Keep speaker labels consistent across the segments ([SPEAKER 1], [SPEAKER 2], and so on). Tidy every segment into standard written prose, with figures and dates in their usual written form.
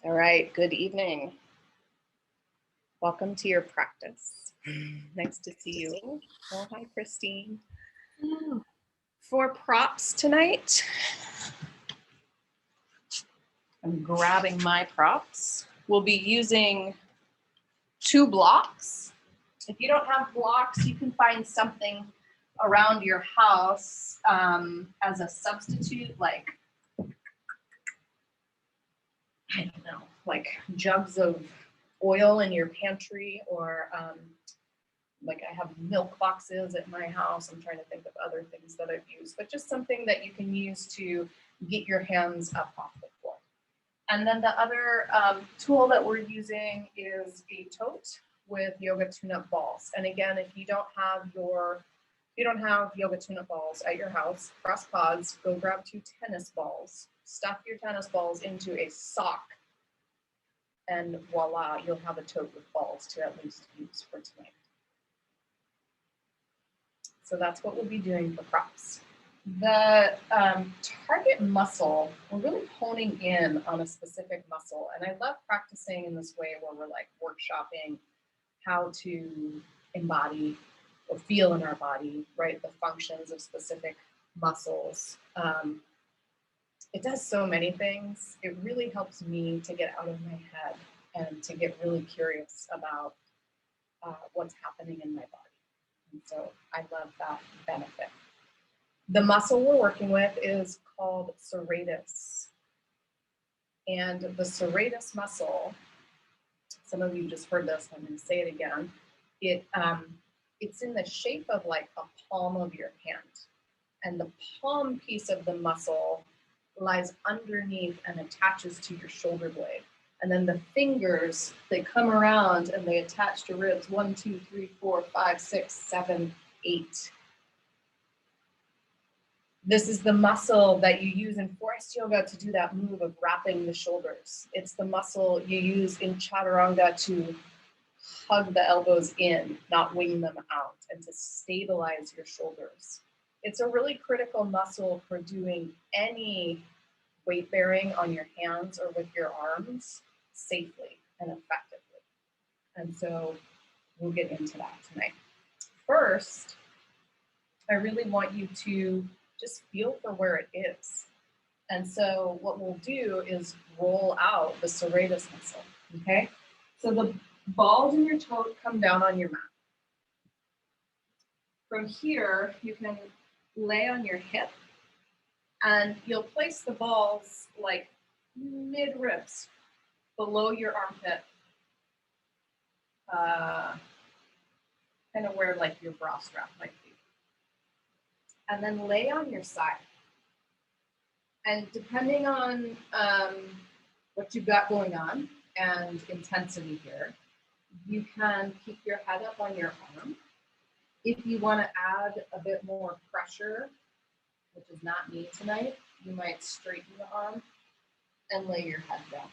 [SPEAKER 1] All right, good evening. Welcome to your practice. Nice to see you. Oh, hi, Christine. For props tonight, I'm grabbing my props. We'll be using 2 blocks. If you don't have blocks, you can find something around your house as a substitute, like, I don't know, like jugs of oil in your pantry, or like I have milk boxes at my house. I'm trying to think of other things that I've used, but just something that you can use to get your hands up off the floor. And then the other tool that we're using is a tote with yoga tune-up balls. And again, if you don't have yoga tune-up balls at your house, cross pods, go grab 2 tennis balls, stuff your tennis balls into a sock, and voila, you'll have a tote with balls to at least use for tonight. So that's what we'll be doing for props. The target muscle, we're really honing in on a specific muscle. And I love practicing in this way where we're like workshopping how to embody or feel in our body, right? The functions of specific muscles. It does so many things. It really helps me to get out of my head and to get really curious about what's happening in my body. And so I love that benefit. The muscle we're working with is called serratus. And the serratus muscle, some of you just heard this, I'm going to say it again. It's in the shape of like a palm of your hand. And the palm piece of the muscle lies underneath and attaches to your shoulder blade. And then the fingers, they come around and they attach to ribs 1, 2, 3, 4, 5, 6, 7, 8. This is the muscle that you use in forest yoga to do that move of wrapping the shoulders. It's the muscle you use in chaturanga to hug the elbows in, not wing them out, and to stabilize your shoulders. It's a really critical muscle for doing any weight bearing on your hands or with your arms safely and effectively. And so we'll get into that tonight. First, I really want you to just feel for where it is. And so what we'll do is roll out the serratus muscle, okay? So the balls in your tote come down on your mat. From here, you can lay on your hip and you'll place the balls like mid-ribs below your armpit, kind of where like your bra strap might be. And then lay on your side. And depending on what you've got going on and intensity here, you can keep your head up on your arm. If you want to add a bit more pressure, which is not me tonight, you might straighten the arm and lay your head down.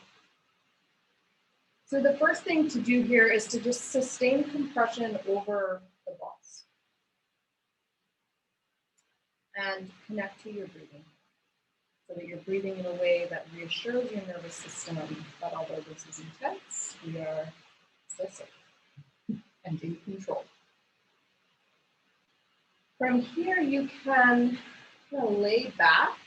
[SPEAKER 1] So the first thing to do here is to just sustain compression over the balls and connect to your breathing so that you're breathing in a way that reassures your nervous system that although this is intense, we are still safe and in control. From here, you can lay back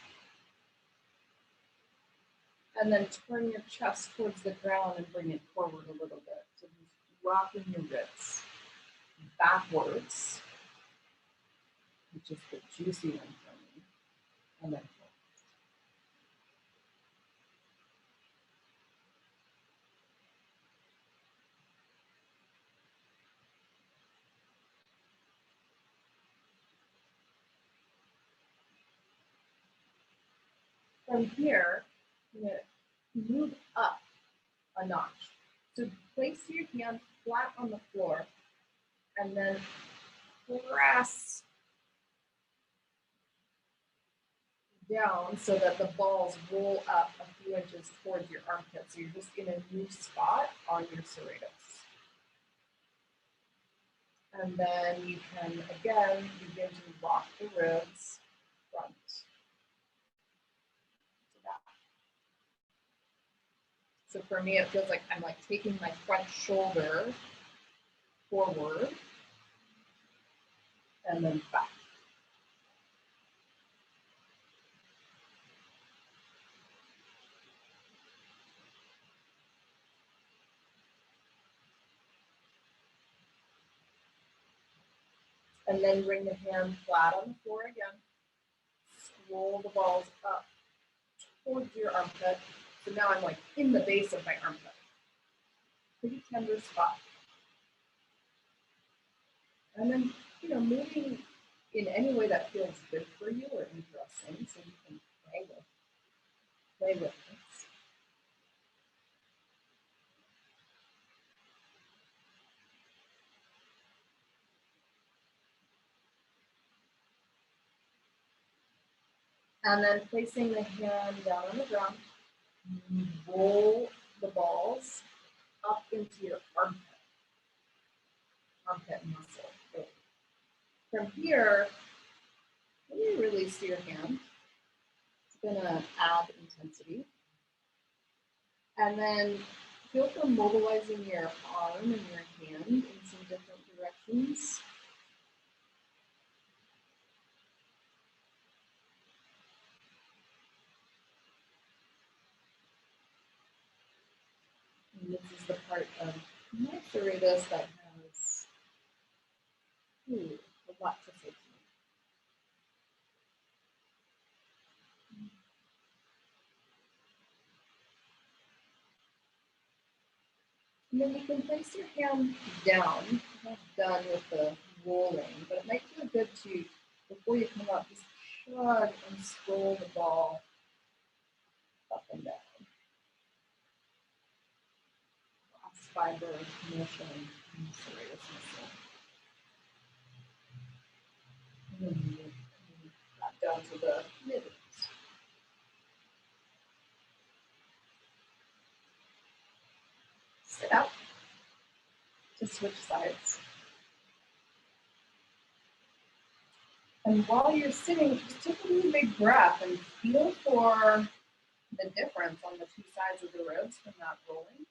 [SPEAKER 1] and then turn your chest towards the ground and bring it forward a little bit. So just rocking your ribs backwards, which is the juicy one for me, and then forward. From here, you're going to move up a notch. So place your hand flat on the floor and then press down so that the balls roll up a few inches towards your armpit. So you're just in a new spot on your serratus. And then you can, again, begin to rock the ribs front to back. So for me, it feels like I'm like taking my front shoulder forward and then back. And then bring the hand flat on the floor again. Scroll the balls up towards your armpit. So now I'm like in the base of my armpit. Pretty tender spot. And then, moving in any way that feels good for you or interesting, so you can play with this. And then placing the hand down on the ground, you roll the balls up into your armpit muscle. So from here, when you release your hand, it's gonna add intensity. And then feel for mobilizing your arm and your hand in some different directions. And this is the part of my serratus that has a lot to say to me. And then you can place your hand down. I'm not done with the rolling, but it might feel good to, before you come up, just shrug and scroll the ball up and down. Last fiber of motion in the serratus muscle. And then you back down to the midlands. Sit out to switch sides. And while you're sitting, just take a really big breath and feel for the difference on the two sides of the ribs from that rolling.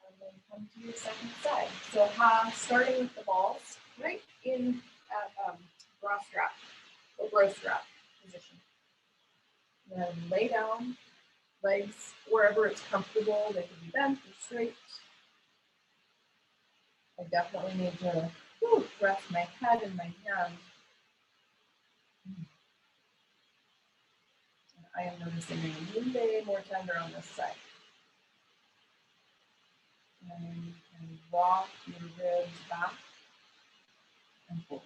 [SPEAKER 1] And then come to your second side. So starting with the balls right in at bra strap or bro strap position. Then lay down, legs wherever it's comfortable. They can be bent or straight. I definitely need to rest my head and my hand. And I am noticing a little bit more tender on this side. And then you can rock your ribs back and forward.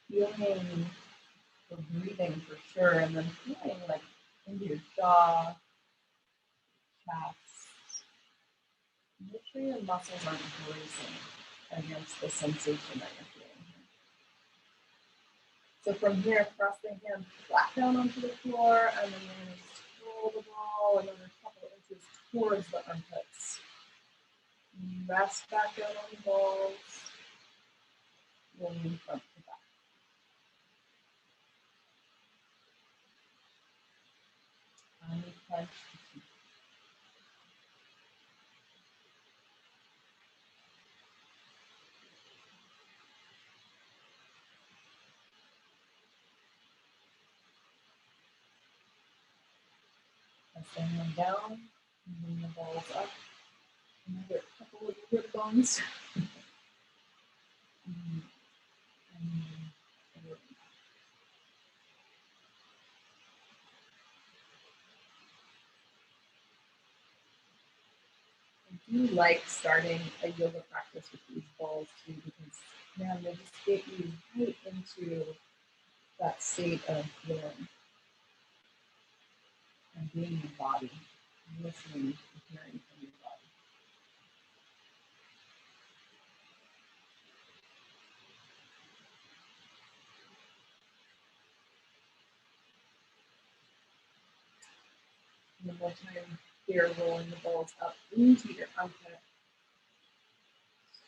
[SPEAKER 1] Feeling the breathing for sure, and then feeling like into your jaw, chest. Make sure your muscles aren't bracing against the sensation that you're feeling here. So from here, press the hand flat down onto the floor, and then you're going to scroll the ball another couple of inches towards the armpits. Rest back down on the balls, rolling front to back. Tiny clench the teeth. Pressing them down, moving the balls up. Another couple of rib bones. I do like starting a yoga practice with these balls too, because man, they just get you right into that state of feeling and being your body, listening and hearing from your body. One more time here, rolling the balls up into your armpit,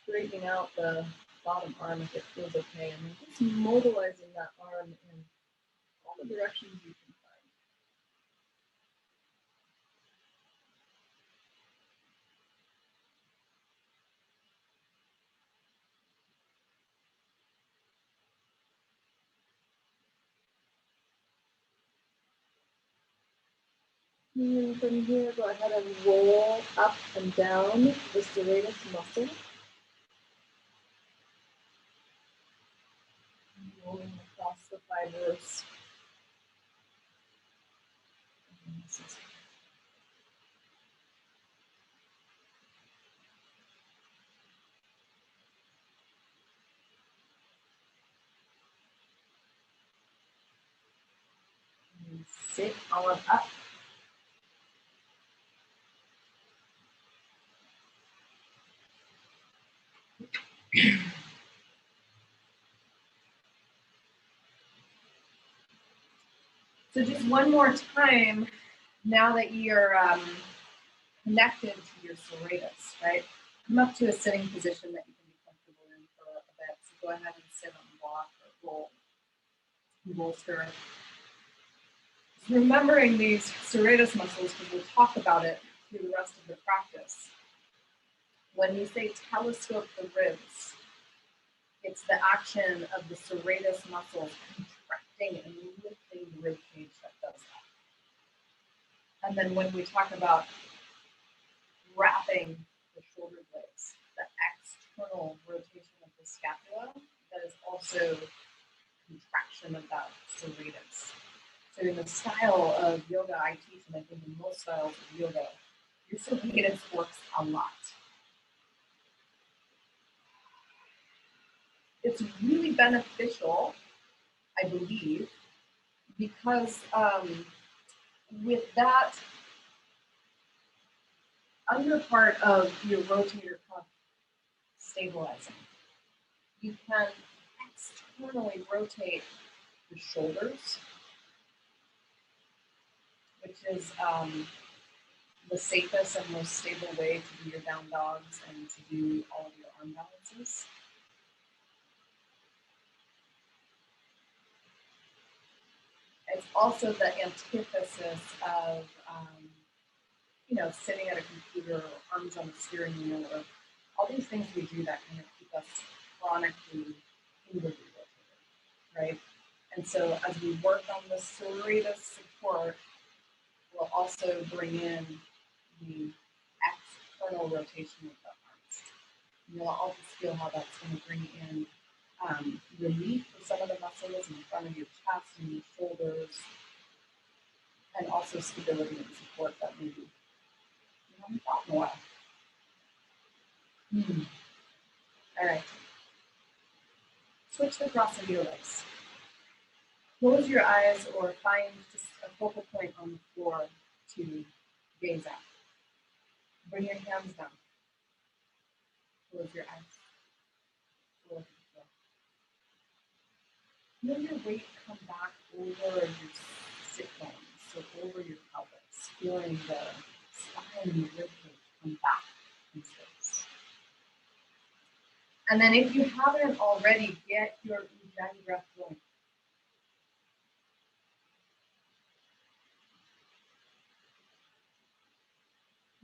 [SPEAKER 1] straightening out the bottom arm if it feels okay, and then just mobilizing that arm in all the directions you can find. And from here, go ahead and roll up and down the serratus muscle. Rolling across the fibers. And sit on up. So just one more time, now that you're connected to your serratus, right? Come up to a sitting position that you can be comfortable in for a bit. So go ahead and sit on the block or roll, bolster. So remembering these serratus muscles, because we'll talk about it through the rest of the practice. When you say telescope the ribs, it's the action of the serratus muscles contracting and lifting the rib cage that does that. And then when we talk about wrapping the shoulder blades, the external rotation of the scapula, that is also contraction of that serratus. So in the style of yoga I teach, and I think in most styles of yoga, your serratus works a lot. It's really beneficial, I believe, because with that under part of your rotator cuff stabilizing, you can externally rotate the shoulders, which is the safest and most stable way to do your down dogs and to do all of your arm balances. It's also the antithesis of, sitting at a computer or arms on the steering wheel or all these things we do that kind of keep us chronically inwardly rotated, right? And so as we work on the serratus support, we'll also bring in the external rotation of the arms. And you'll all just feel how that's going to bring in relief for some of the muscles in the front of your chest and your shoulders, and also stability and support that maybe you haven't thought in a while. All right. Switch the cross of your legs. Close your eyes or find just a focal point on the floor to gaze at. Bring your hands down. Close your eyes. Close the floor. Feel your weight come back over your sit bones, so over your pelvis, feeling the spine and the ribcage come back in space. And then if you haven't already, get your Ujjayi breath going.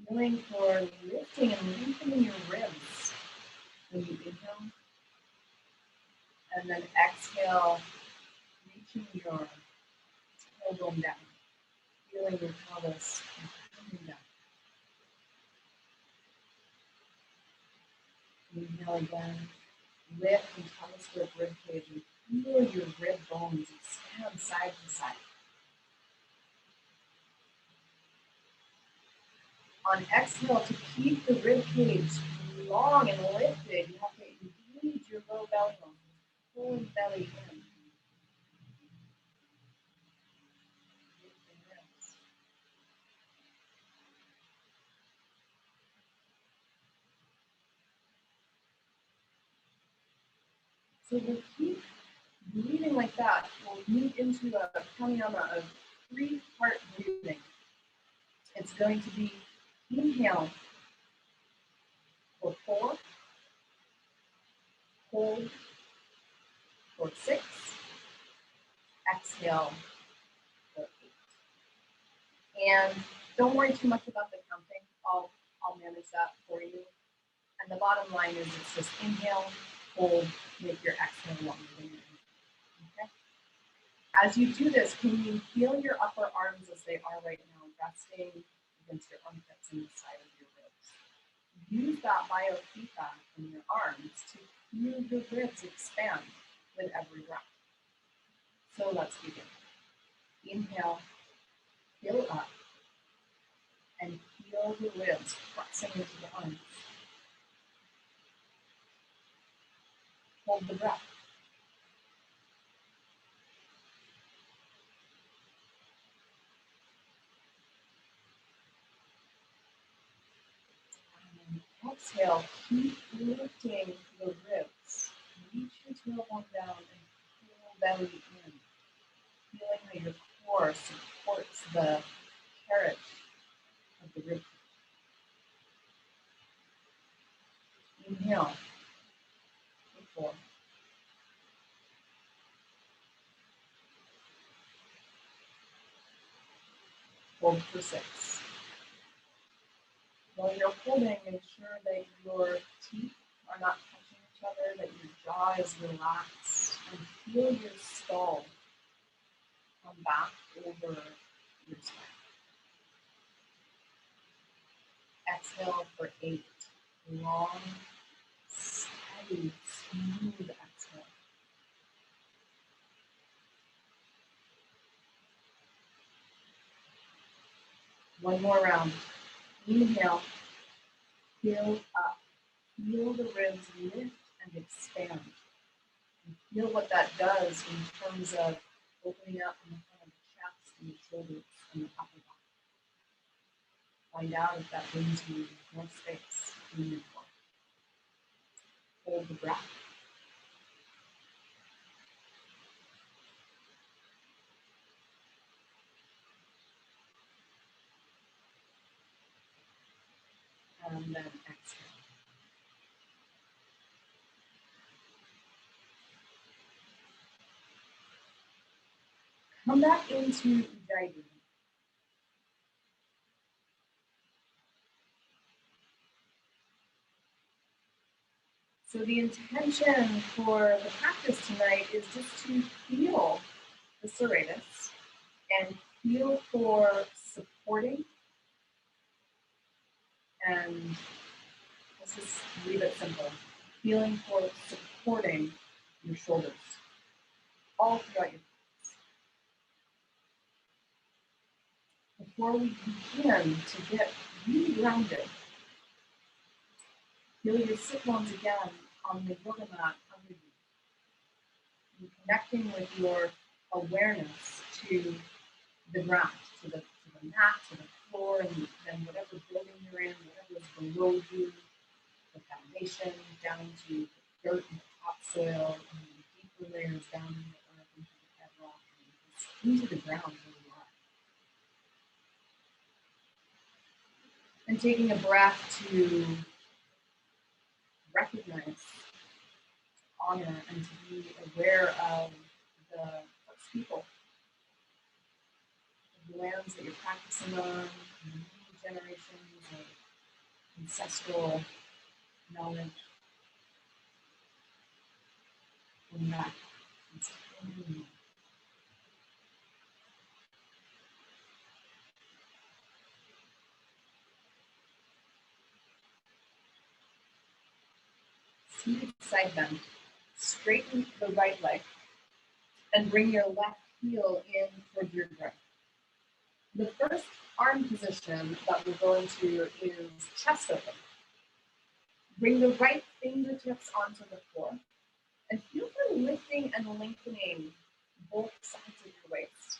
[SPEAKER 1] Feeling for lifting and lengthening your ribs when you inhale. And then exhale, reaching your tailbone down. Feeling your pelvis coming down. Inhale again. Lift and telescope rib cage and feel your rib bones expand side to side. On exhale, to keep the rib cage long and lifted, you have to engage your low belly bone, pulling belly in. So we'll keep breathing like that. We'll move into a pranayama of 3-part breathing. It's going to be inhale for 4, hold for 6, exhale for 8. And don't worry too much about the counting. I'll manage that for you. And the bottom line is it's just inhale, hold, make your exhale longer than your inhale. Okay? As you do this, can you feel your upper arms as they are right now, resting against your armpits and the side of your ribs? Use that biofeedback in your arms to feel your ribs expand with every breath. So let's begin. Inhale, fill up, and feel the ribs pressing into the arms. Hold the breath. And exhale, keep lifting the ribs. Reach your tailbone down and pull belly in. Feeling how your core supports the carriage of the rib. Inhale for 4. Hold for 6. While you're holding, make sure that your teeth are not touching each other, that your jaw is relaxed, and feel your skull come back over your spine. Exhale for 8. Long, steady, smooth exhale. One more round. Inhale, fill up. Feel the ribs lift and expand. And feel what that does in terms of opening up in the front of the chest and the shoulders and the upper body. Find out if that brings you more space in your core. Hold the breath. And then exhale. Come back into Ujjayi. So the intention for the practice tonight is just to feel the serratus and feel for supporting, and let's just leave it simple. Feeling for supporting your shoulders all throughout your practice. Before we begin to get really grounded, feel your sit bones again on the yoga mat under you. And connecting with your awareness to the ground, to the mat, to the floor, and then whatever building you're in, whatever is below you, the foundation, down to the dirt and the topsoil, and the deeper layers down in the earth, into the bedrock, and into the ground where you are. And taking a breath to recognize, honor, and to be aware of the first people, the lands that you're practicing on, and many generations of ancestral knowledge. Come back. Seated side bend. Straighten the right leg and bring your left heel in towards your groin. The first arm position that we're going to is chest open. Bring the right fingertips onto the floor and feel for lifting and lengthening both sides of your waist.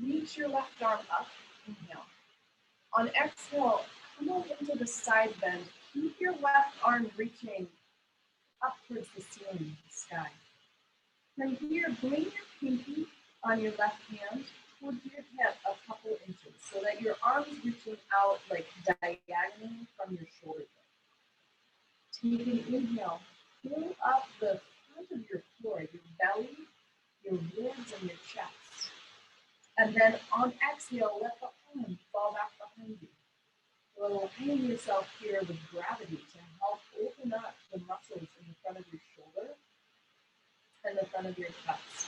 [SPEAKER 1] Reach your left arm up, inhale. On exhale, come on into the side bend. Keep your left arm reaching up towards the ceiling, the sky. From here, bring your pinky on your left hand towards your hip a couple inches so that your arm's reaching out like diagonally from your shoulder blade. Take an inhale, pull up the front of your floor, your belly, your ribs, and your chest. And then on exhale, let the arm fall back behind you. You'll align yourself here with gravity to help open up the muscles in the front of your shoulder and the front of your chest.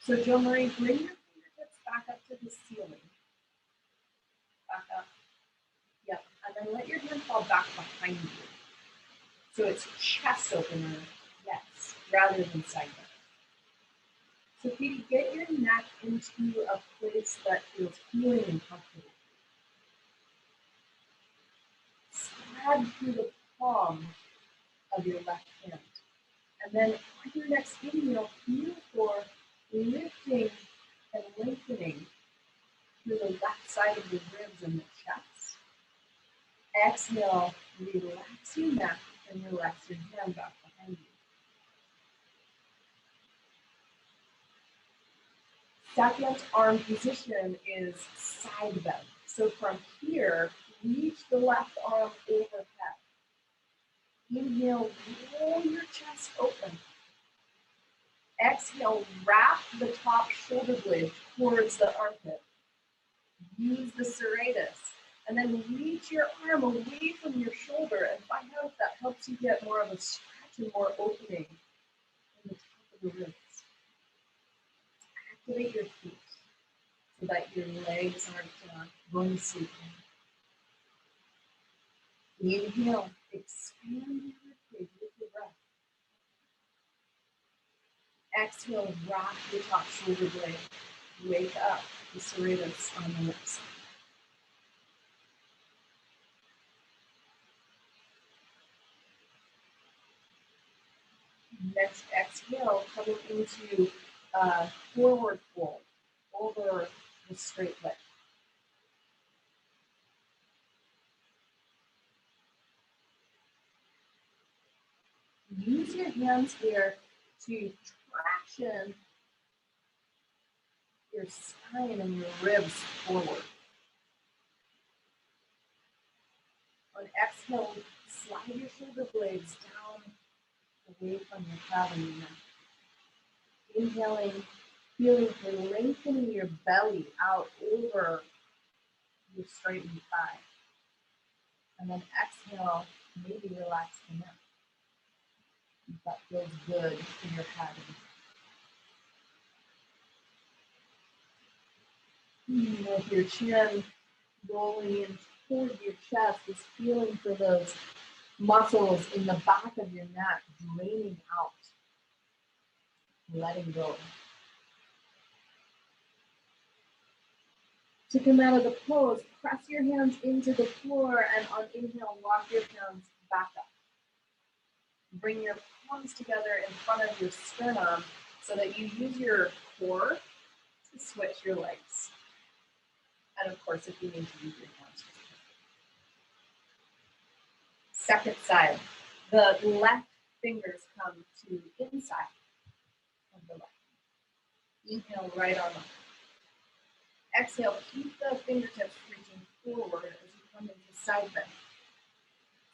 [SPEAKER 1] So Jo Marie, bring your fingertips back up to the ceiling. Back up. Yep. And then let your hand fall back behind you. So it's chest opener, yes, rather than side bend. So Katie, get your neck into a place that feels healing and comfortable. Slide through the palm of your left hand. And then on your next inhale, feel for lifting and lengthening through the left side of your ribs and the chest. Exhale, relax your neck and relax your hand back behind you. Second arm position is side bend. So from here, reach the left arm overhead. Inhale, roll your chest open. Exhale, wrap the top shoulder blade towards the armpit. Use the serratus. And then reach your arm away from your shoulder and find out if that helps you get more of a stretch and more opening in the top of the ribs. Activate your feet so that your legs aren't going to sleep. Inhale, expand your ribcage with your breath. Exhale, rock your top shoulder blade. Wake up the serratus on the next side. Next exhale, coming into forward fold over the straight leg. Use your hands here to traction your spine and your ribs forward. On exhale, slide your shoulder blades down away from your head and your neck. Inhaling, feeling for lengthening your belly out over your straightened thigh. And then exhale, maybe relax the neck. That feels good in your head. With your chin rolling in toward your chest, just feeling for those muscles in the back of your neck draining out, letting go. To come out of the pose, press your hands into the floor and on inhale, walk your hands back up. Bring your palms together in front of your sternum so that you use your core to switch your legs. And of course, if you need to use your hands. Second side, the left fingers come to inside of the left. Inhale, right arm up. Exhale, keep the fingertips reaching forward as you come into side bend.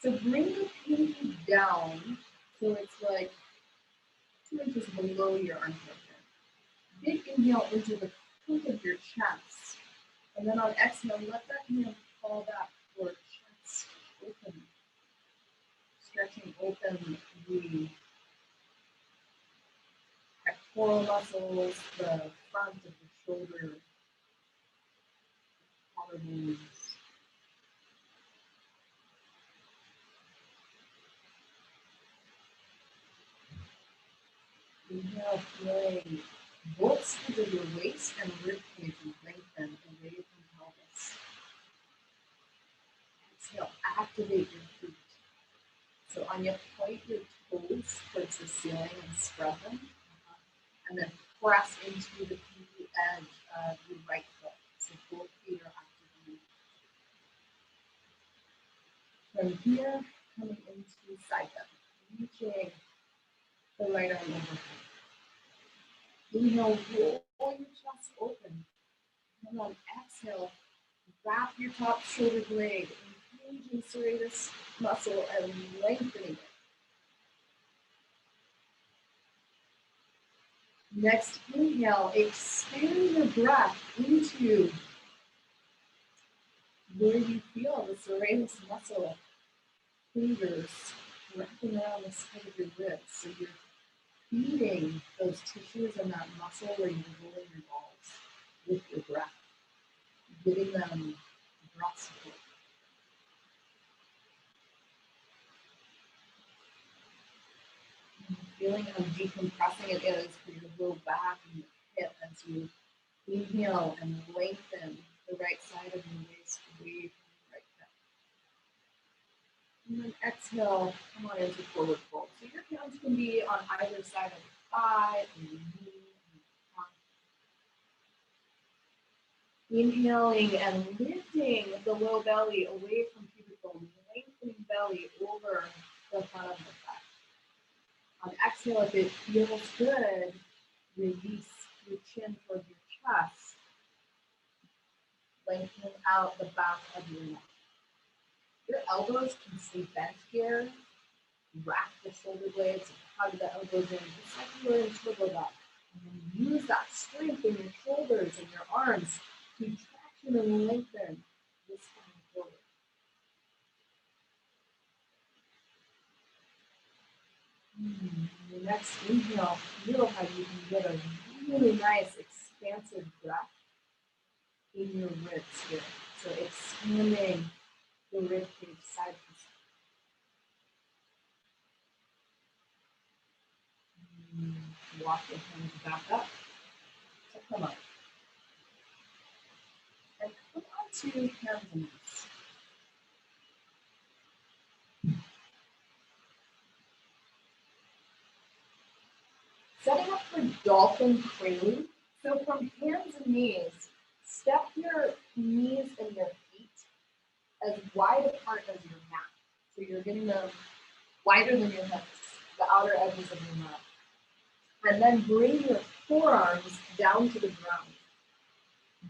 [SPEAKER 1] So bring the pinky down so it's like 2 inches below your armpit. Big inhale into the front of your chest. And then on exhale, let that hand fall back for chest open. Stretching open the pectoral muscles, the front of the shoulder, collarbones. Inhale, feeling both sides of your waist and ribcage lengthen away from pelvis. Exhale, activate your feet. So on your point your toes towards the ceiling and spread them. And then press into the pinky edge of your right foot. So both feet are actively. From here, coming into side bend, reaching the right arm overhead. Inhale, roll your chest open. And on exhale, wrap your top shoulder blade, engaging serratus muscle and lengthening it. Next inhale, expand your breath into where you feel the serratus muscle fingers wrapping around the side of your ribs. So you're feeding those tissues and that muscle where you're rolling your balls with your breath, giving them breath support. Feeling how decompressing it is for your low back and your hip as you inhale and lengthen the right side of your waist away from the right hip. And then exhale, come on into forward fold. So your hands can be on either side of your thigh and your knee and your trunk. Inhaling and lifting the low belly away from pubic bone, lengthening belly over the front of the thigh. On exhale, if it feels good, release your chin towards your chest, lengthening out the back of your neck. Your elbows can stay bent here. Wrap the shoulder blades, hug the elbows in, just like you were in turbo dog. And then use that strength in your shoulders and your arms to traction and lengthen the spine forward. The next inhale, feel how you can get a really nice expansive breath in your ribs here. So expanding the rib cage side to side. Walk your hands back up. So come on. And come on to hands and knees. Setting up for dolphin prelude. So from hands and knees, step your knees and your feet as wide apart as your mat. So you're getting them wider than your hips, the outer edges of your mat. And then bring your forearms down to the ground.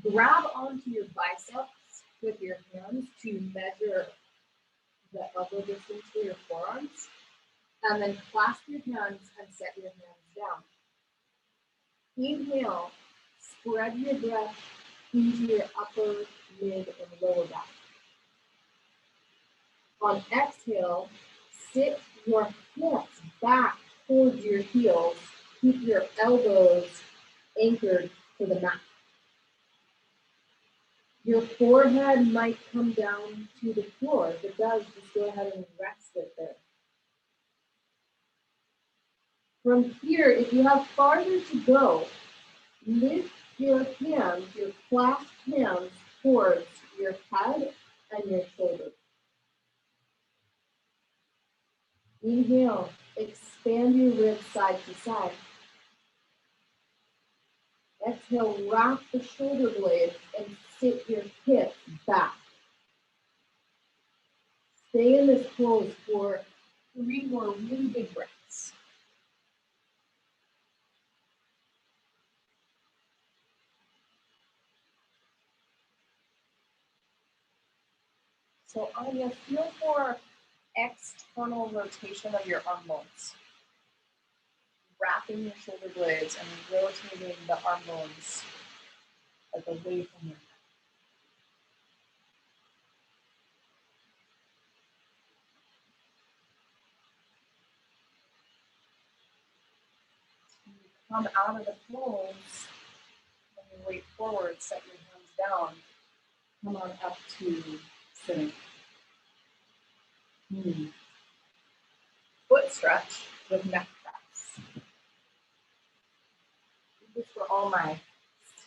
[SPEAKER 1] Grab onto your biceps with your hands to measure the elbow distance for your forearms. And then clasp your hands and set your hands down. Inhale, spread your breath into your upper, mid, and lower back. On exhale, sit your hips back towards your heels. Keep your elbows anchored to the mat. Your forehead might come down to the floor. If it does, just go ahead and rest it there. From here, if you have farther to go, lift your hands, your clasped hands, towards your head and your shoulders. Inhale, expand your ribs side to side. Exhale, wrap the shoulder blades and sit your hips back. Stay in this pose for 3 more really big breaths. So Anya, feel for external rotation of your arm bones. Wrapping your shoulder blades and rotating the arm bones like away from your head. Come out of the pose, when you weight forward, set your hands down. Come on up to sitting. Foot stretch with neck press. This is for all my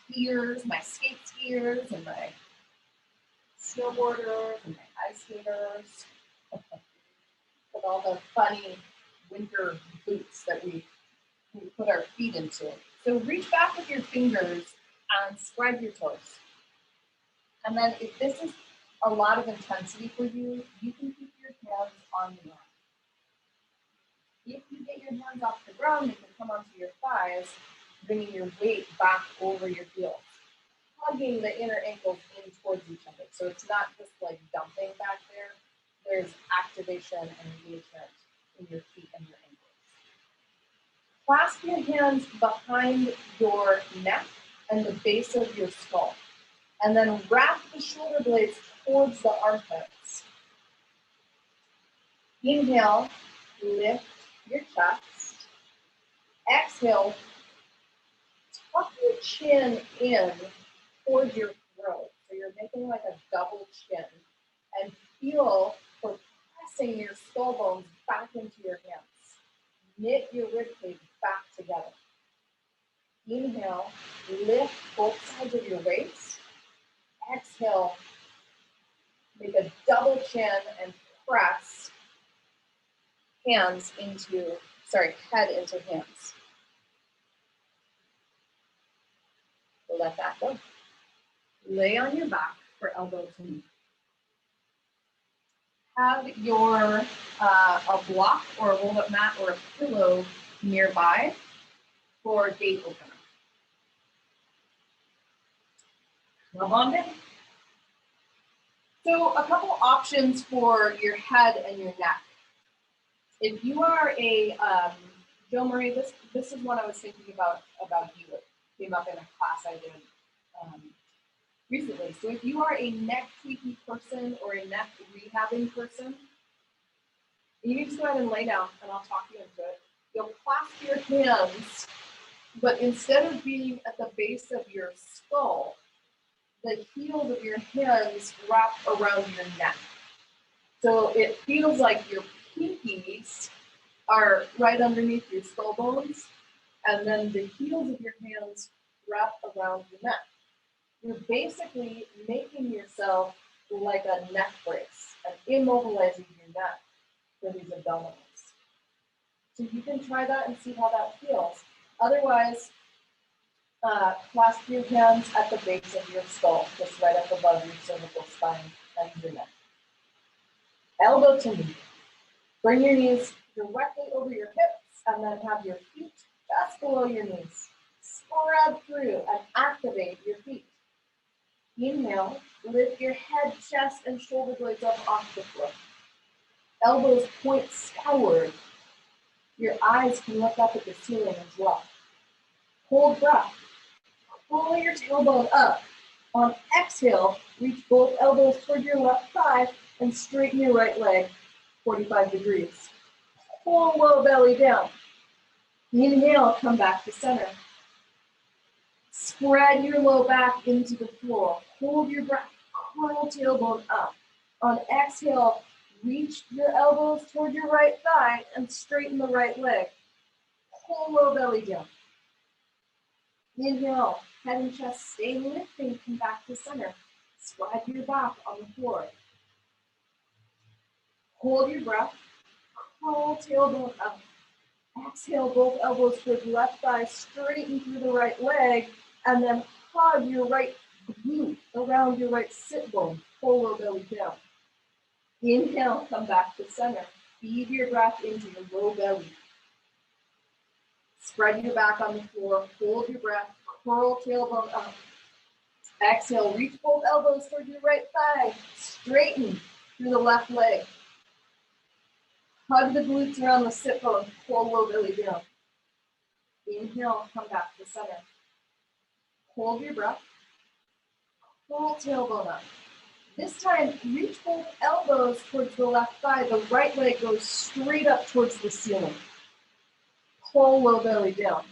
[SPEAKER 1] skiers, my skate skiers, and my snowboarders, and my ice skaters. With all the funny winter boots that we put our feet into. So reach back with your fingers and spread your toes. And then if this is a lot of intensity for you, you can keep your hands on the ground. If you get your hands off the ground, you can come onto your thighs, bringing your weight back over your heels. hugging the inner ankles in towards each other. So it's not just like dumping back there. There's activation and engagement in your feet and your ankles. Clasp your hands behind your neck and the base of your skull. And then wrap the shoulder blades towards the armpits. Inhale, lift your chest. Exhale, tuck your chin in towards your throat. So you're making like a double chin. And feel for pressing your skull bones back into your hands. Knit your rib cage back together. Inhale, lift both sides of your waist. Exhale, make a double chin and press head into hands. Let that go. Lay on your back for elbow to knee. Have your a block or a roll-up mat or a pillow nearby for gate opener. Come on down. So a couple options for your head and your neck. If you are a, Joe Marie, this is what I was thinking about you. It came up in a class I did recently. So if you are a neck tweaky person or a neck rehabbing person, you can just go ahead and lay down and I'll talk you into it. You'll clasp your hands, but instead of being at the base of your skull, the heels of your hands wrap around your neck. So it feels like your pinkies are right underneath your skull bones, and then the heels of your hands wrap around your neck. You're basically making yourself like a neck brace and immobilizing your neck for these abdominals. So you can try that and see how that feels. Otherwise, clasp your hands at the base of your skull, just right up above your cervical spine and your neck. Elbow to knee. Bring your knees directly over your hips and then have your feet just below your knees. Spread through and activate your feet. Inhale, lift your head, chest, and shoulder blades up off the floor. Elbows point skyward. Your eyes can look up at the ceiling as well. Hold breath. Pull your tailbone up. On exhale, reach both elbows toward your left thigh and straighten your right leg 45 degrees. Pull low belly down. Inhale, come back to center. Spread your low back into the floor. Hold your breath. Curl tailbone up. On exhale, reach your elbows toward your right thigh and straighten the right leg. Pull low belly down. Inhale, head and chest stay lifting, come back to center. Spread your back on the floor. Hold your breath. Curl tailbone up. Exhale, both elbows toward the left thigh, straighten through the right leg, and then hug your right glute around your right sit bone. Pull low belly down. Inhale, come back to center. Feed your breath into your low belly. Spread your back on the floor. Hold your breath. Curl tailbone up. Exhale, reach both elbows toward your right thigh. Straighten through the left leg. Hug the glutes around the sit bone. Pull low belly down. Inhale, come back to center. Hold your breath. Pull tailbone up. This time, reach both elbows towards the left thigh. The right leg goes straight up towards the ceiling. Pull low belly down.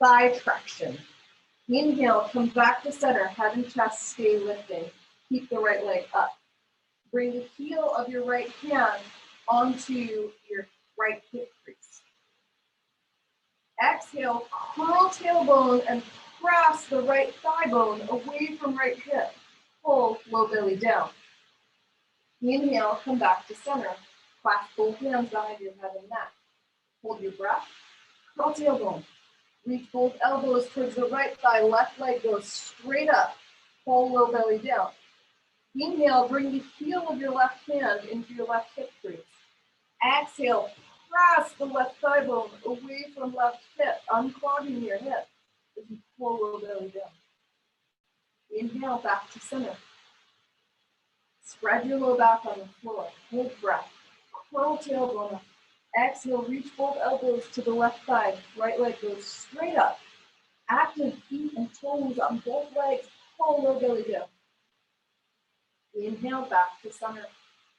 [SPEAKER 1] Thigh traction. Inhale, come back to center. Head and chest stay lifting. Keep the right leg up. Bring the heel of your right hand onto your right hip crease. Exhale, curl tailbone and press the right thigh bone away from right hip. Pull low belly down. Inhale, come back to center. Clasp both hands behind your head and neck. Hold your breath. Curl tailbone. Reach both elbows towards the right thigh. Left leg goes straight up. Pull low belly down. Inhale, bring the heel of your left hand into your left hip crease. Exhale, press the left thigh bone away from left hip, unclogging your hip as you pull low belly down.
[SPEAKER 2] Inhale, back to center. Spread your low back on the floor. Hold breath. Curl tailbone up. Exhale, reach both elbows to the left thigh. Right leg goes straight up. Active feet and toes on both legs. Pull low belly down. Inhale, back to center.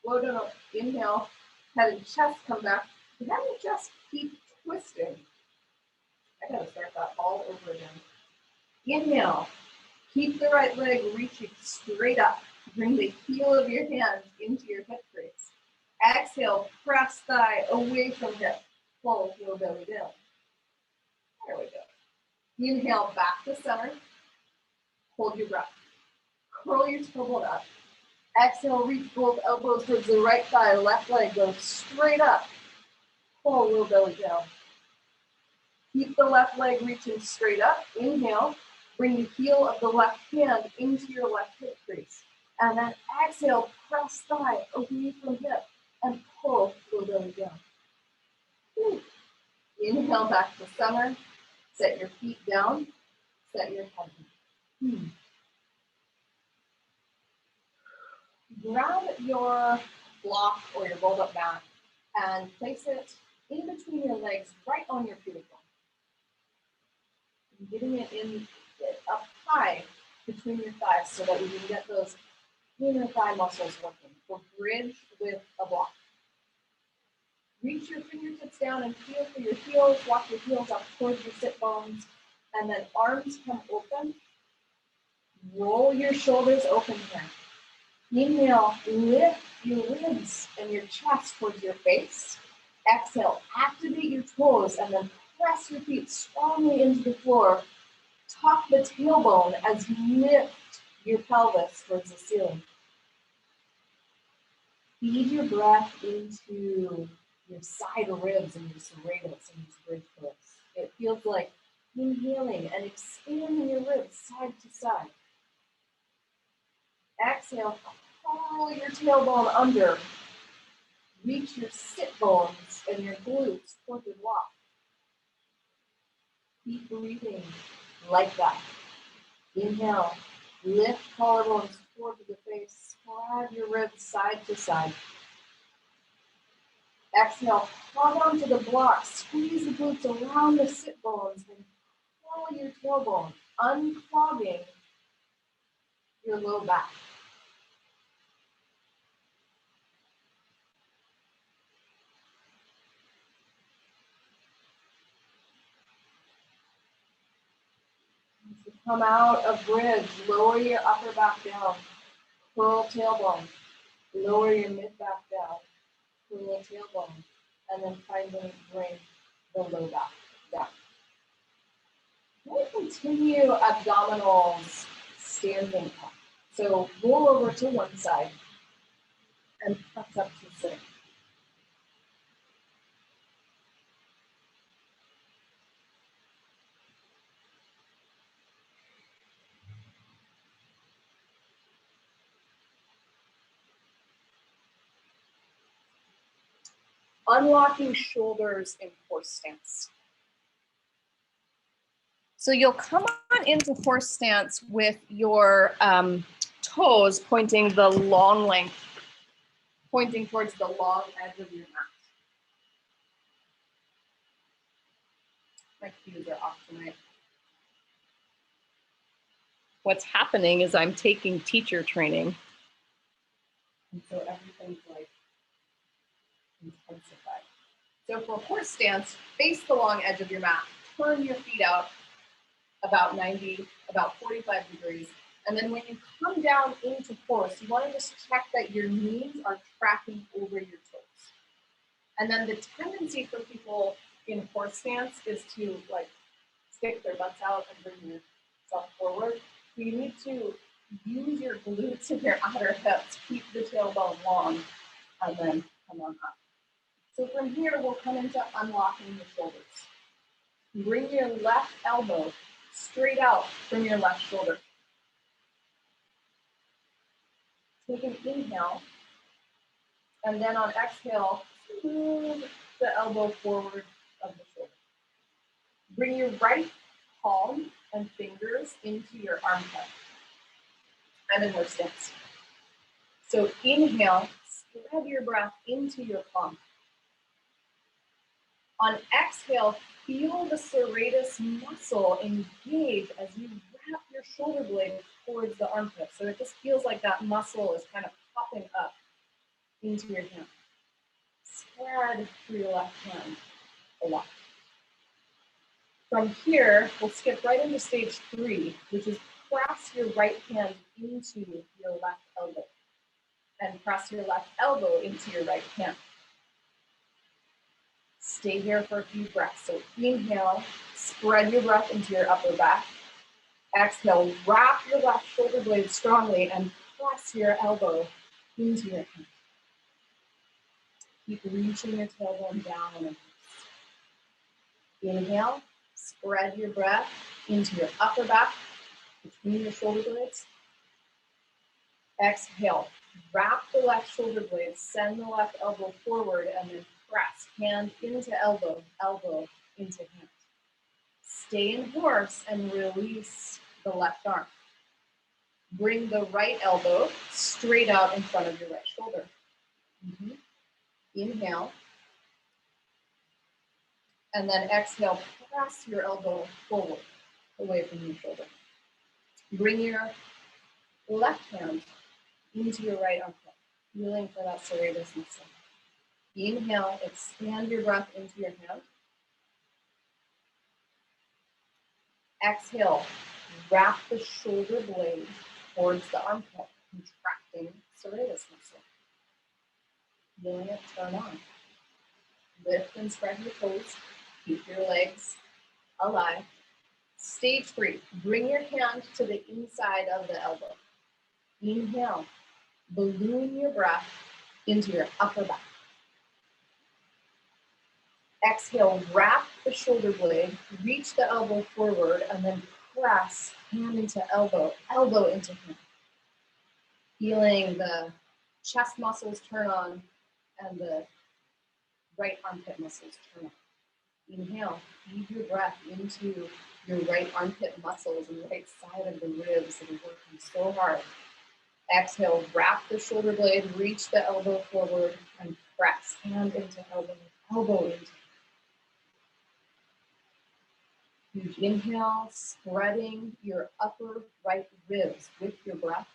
[SPEAKER 2] Low down. Inhale, head and chest come back. And then you just keep twisting. I gotta start that all over again. Inhale. Keep the right leg reaching straight up. Bring the heel of your hand into your hip crease. Exhale, press thigh away from hip. Pull heel belly down. There we go. Inhale, back to center. Hold your breath. Curl your tailbone up. Exhale, reach both elbows towards the right thigh. Left leg goes straight up. Pull heel belly down. Keep the left leg reaching straight up. Inhale. Bring the heel of the left hand into your left hip crease. And then exhale, press thigh away from hip and pull heel belly down. Inhale, back to center. Set your feet down. Set your head down. Grab your block or your rolled up mat and place it in between your legs, right on your pubic bone. Getting it in up high between your thighs so that we can get those inner thigh muscles working. We'll bridge with a block. Reach your fingertips down and feel for your heels. Walk your heels up towards your sit bones. And then arms come open. Roll your shoulders open here. Inhale, lift your ribs and your chest towards your face. Exhale, activate your toes and then press your feet strongly into the floor. Tuck the tailbone as you lift your pelvis towards the ceiling. Feed your breath into your side ribs and your serratus and your bridge pose. It feels like inhaling and expanding your ribs side to side. Exhale, curl your tailbone under. Reach your sit bones and your glutes toward the block. Keep breathing like that. Inhale, lift collarbones toward the face. Spread your ribs side to side. Exhale, hug onto the block. Squeeze the glutes around the sit bones and curl your tailbone, unclogging your low back. As you come out of bridge, lower your upper back down. Curl tailbone. Lower your mid back down. Curl tailbone. And then finally bring the low back down. We'll continue abdominals standing up. So roll over to one side and press up to sitting. Unlocking shoulders in horse stance. So you'll come on into horse stance with your toes pointing the long length, pointing towards the long edge of your mat. My cues are off tonight. What's happening is I'm taking teacher training. And so everything's like intensified. So for horse stance, face the long edge of your mat. Turn your feet out about 45 degrees. And then when you come down into horse, you want to just check that your knees are tracking over your toes. And then the tendency for people in horse stance is to like stick their butts out and bring yourself forward. So you need to use your glutes and your outer hips, keep the tailbone long, and then come on up. So from here, we'll come into unlocking the shoulders. Bring your left elbow straight out from your left shoulder. Take an inhale, and then on exhale, move the elbow forward of the shoulder. Bring your right palm and fingers into your armpit.
[SPEAKER 1] I'm in horse stance. So inhale, spread your breath into your palm. On exhale, feel the serratus muscle engage as you wrap your shoulder blade towards the armpit. So it just feels like that muscle is kind of popping up into your hand. Spread through your left hand a lot. From here, we'll skip right into stage 3, which is press your right hand into your left elbow and press your left elbow into your right hand. Stay here for a few breaths. So inhale, spread your breath into your upper back. Exhale, wrap your left shoulder blade strongly and press your elbow into your hand. Keep reaching your tailbone down and inhale, spread your breath into your upper back between your shoulder blades. Exhale, wrap the left shoulder blade, send the left elbow forward, and then press hand into elbow, elbow into hand. Stay in horse and release the left arm. Bring the right elbow straight out in front of your right shoulder. Inhale. And then exhale, press your elbow forward, away from your shoulder. Bring your left hand into your right armpit, feeling for that serratus muscle. Inhale, expand your breath into your hand. Exhale, wrap the shoulder blade towards the armpit, contracting serratus muscle. Feeling it turn on. Lift and spread your toes. Keep your legs alive. Stage 3, bring your hand to the inside of the elbow. Inhale, balloon your breath into your upper back. Exhale, wrap the shoulder blade, reach the elbow forward, and then press hand into elbow, elbow into hand. Feeling the chest muscles turn on and the right armpit muscles turn on. Inhale, feed your breath into your right armpit muscles and right side of the ribs that are working so hard. Exhale, wrap the shoulder blade, reach the elbow forward, and press hand into elbow, elbow into hand. Huge inhale, spreading your upper right ribs with your breath.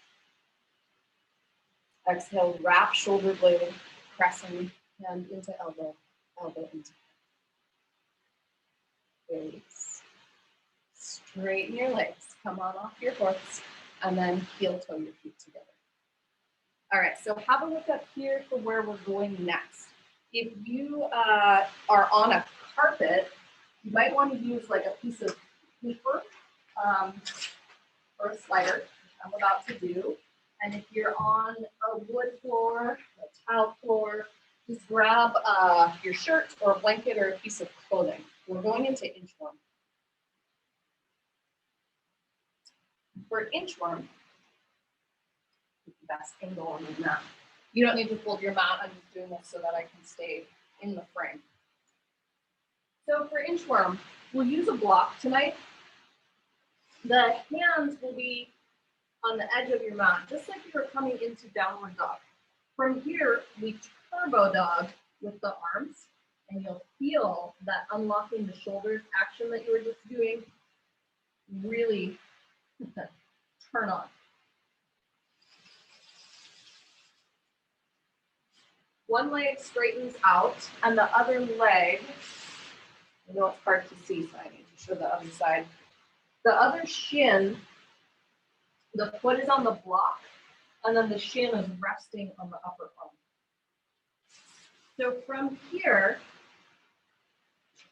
[SPEAKER 1] Exhale, wrap shoulder blade, pressing hand into elbow, elbow into hand. Release. Straighten your legs, come on off your horse, and then heel toe your feet together. All right, so have a look up here for where we're going next. If you are on a carpet, you might want to use like a piece of paper or a slider, which I'm about to do. And if you're on a wood floor, a tile floor, just grab your shirt or a blanket or a piece of clothing. We're going into inchworm. For inchworm, the best angle on the mat. You don't need to fold your mat. I'm just doing this so that I can stay in the frame. So for inchworm, we'll use a block tonight. The hands will be on the edge of your mat, just like you're coming into downward dog. From here, we turbo dog with the arms, and you'll feel that unlocking the shoulders action that you were just doing really turn on. One leg straightens out, and the other leg, I know it's hard to see, so I need to show the other side. The other shin, the foot is on the block, and then the shin is resting on the upper arm. So from here,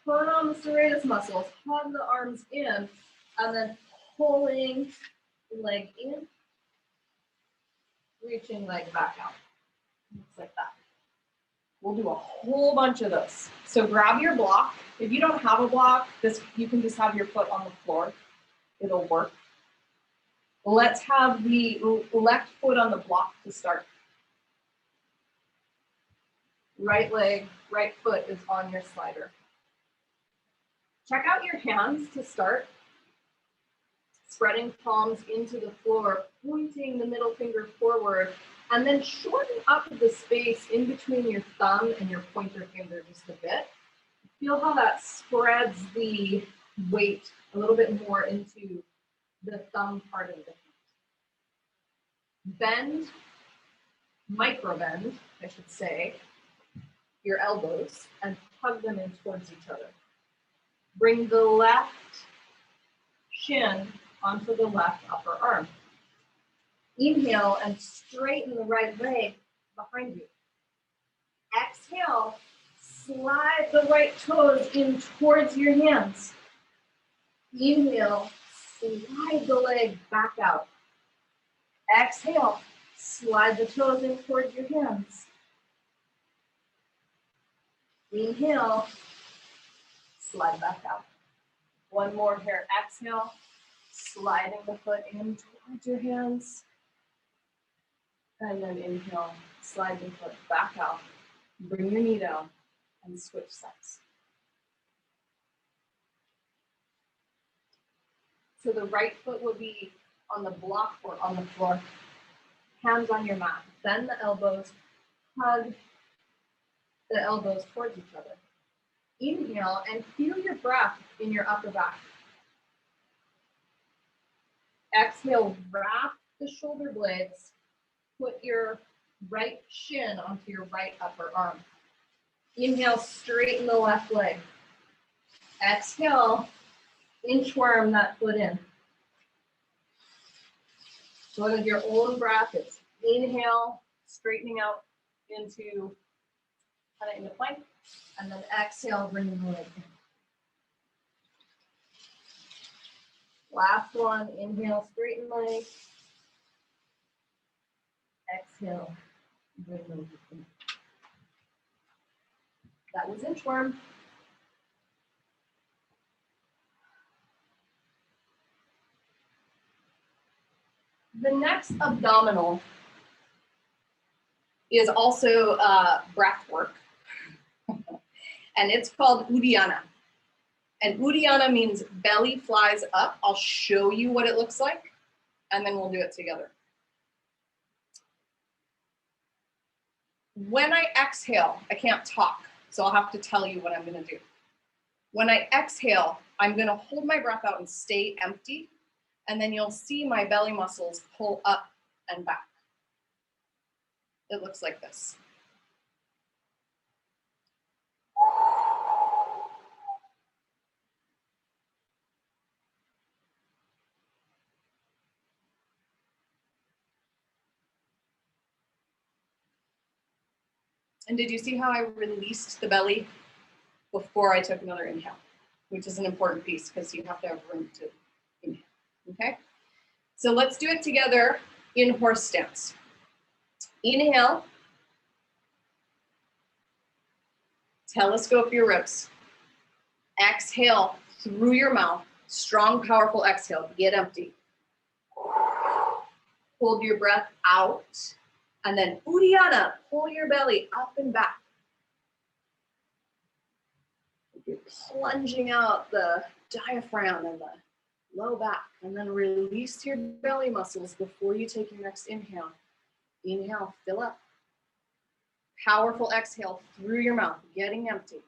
[SPEAKER 1] turn on the serratus muscles, hug the arms in, and then pulling leg in, reaching leg back out. Looks like that. We'll do a whole bunch of those. So grab your block. If you don't have a block, you can just have your foot on the floor. It'll work. Let's have the left foot on the block to start. Right leg, right foot is on your slider. Check out your hands to start.
[SPEAKER 2] Spreading palms into the floor, pointing the middle finger forward, and then shorten up the space in between your thumb and your pointer finger just a bit. Feel how that spreads the weight a little bit more into the thumb part of the hand. Bend, micro bend, I should say, your elbows and hug them in towards each other. Bring the left shin onto the left upper arm. Inhale and straighten the right leg behind you. Exhale, slide the right toes in towards your hands. Inhale, slide the leg back out. Exhale, slide the toes in towards your hands. Inhale, slide back out. One more here. Exhale, sliding the foot in towards your hands. And then inhale, slide the foot back out. Bring your knee down and switch sides. So the right foot will be on the block or on the floor. Hands on your mat. Bend the elbows. Hug the elbows towards each other. Inhale and feel your breath in your upper back. Exhale, wrap the shoulder blades. Put your right shin onto your right upper arm. Inhale, straighten the left leg. Exhale, inchworm that foot in. So with your own breath, it's inhale, straightening out into kind of into plank, and then exhale, bringing the leg in. Last one, inhale, straighten leg. Exhale, bring the leg in. That was inchworm. The next abdominal is also breath work, and it's called Uddiyana. And Uddiyana means belly flies up. I'll show you what it looks like, and then we'll do it together. When I exhale, I can't talk, so I'll have to tell you what I'm gonna do. When I exhale, I'm gonna hold my breath out and stay empty, and then you'll see my belly muscles pull up and back. It looks like this. And did you see how I released the belly before I took another inhale, which is an important piece because you have to have room to inhale, okay? So let's do it together in horse stance. Inhale. Telescope your ribs. Exhale through your mouth. Strong, powerful exhale. Get empty. Hold your breath out. And then Uddiyana, pull your belly up and back. You're plunging out the diaphragm and the low back. And then release your belly muscles before you take your next inhale. Inhale, fill up. Powerful exhale through your mouth, getting empty.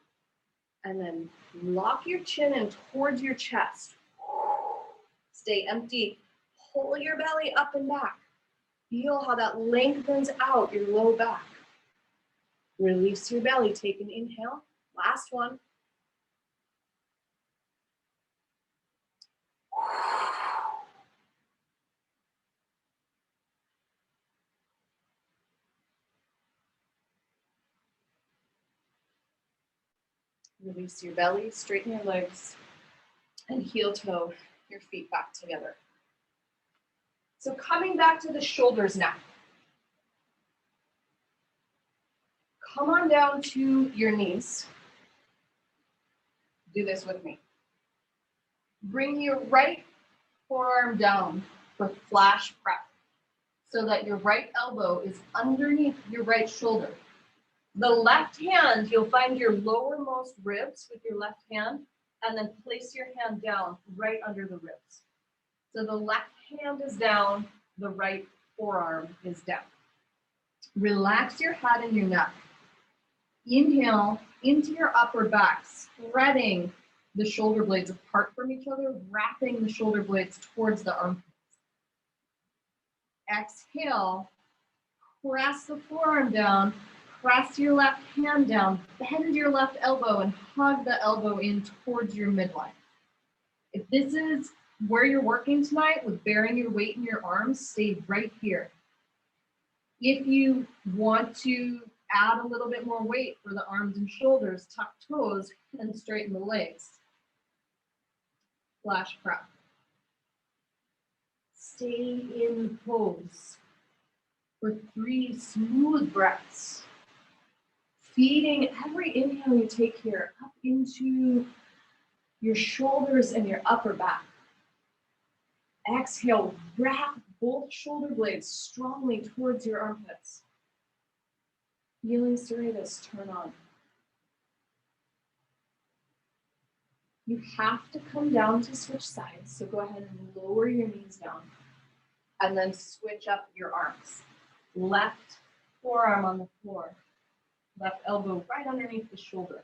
[SPEAKER 2] And then lock your chin in towards your chest. Stay empty. Pull your belly up and back. Feel how that lengthens out your low back. Release your belly. Take an inhale. Last one. Release your belly, straighten your legs, and heel toe your feet back together. So coming back to the shoulders now. Come on down to your knees. Do this with me. Bring your right forearm down for flash prep so that your right elbow is underneath your right shoulder. The left hand, you'll find your lowermost ribs with your left hand, and then place your hand down right under the ribs.
[SPEAKER 1] So the left hand is down, the right forearm is down. Relax your head and your neck. Inhale into your upper back, spreading the shoulder blades apart from each other, wrapping the shoulder blades towards the armpits. Exhale, press the forearm down, press your left hand down, bend your left elbow and hug the elbow in towards your midline. If this is where you're working tonight with bearing your weight in your arms, stay right here. If you want to add a little bit more weight for the arms and shoulders, tuck toes and straighten the legs. Flash prep. Stay in pose for 3 smooth breaths. Feeding every inhale you take here up into your shoulders and your upper back. Exhale, wrap both shoulder blades strongly towards your armpits. Feeling Serratus turn on. You have to come down to switch sides, so go ahead and lower your knees down and then switch up your arms. Left forearm on the floor, left elbow right underneath the shoulder.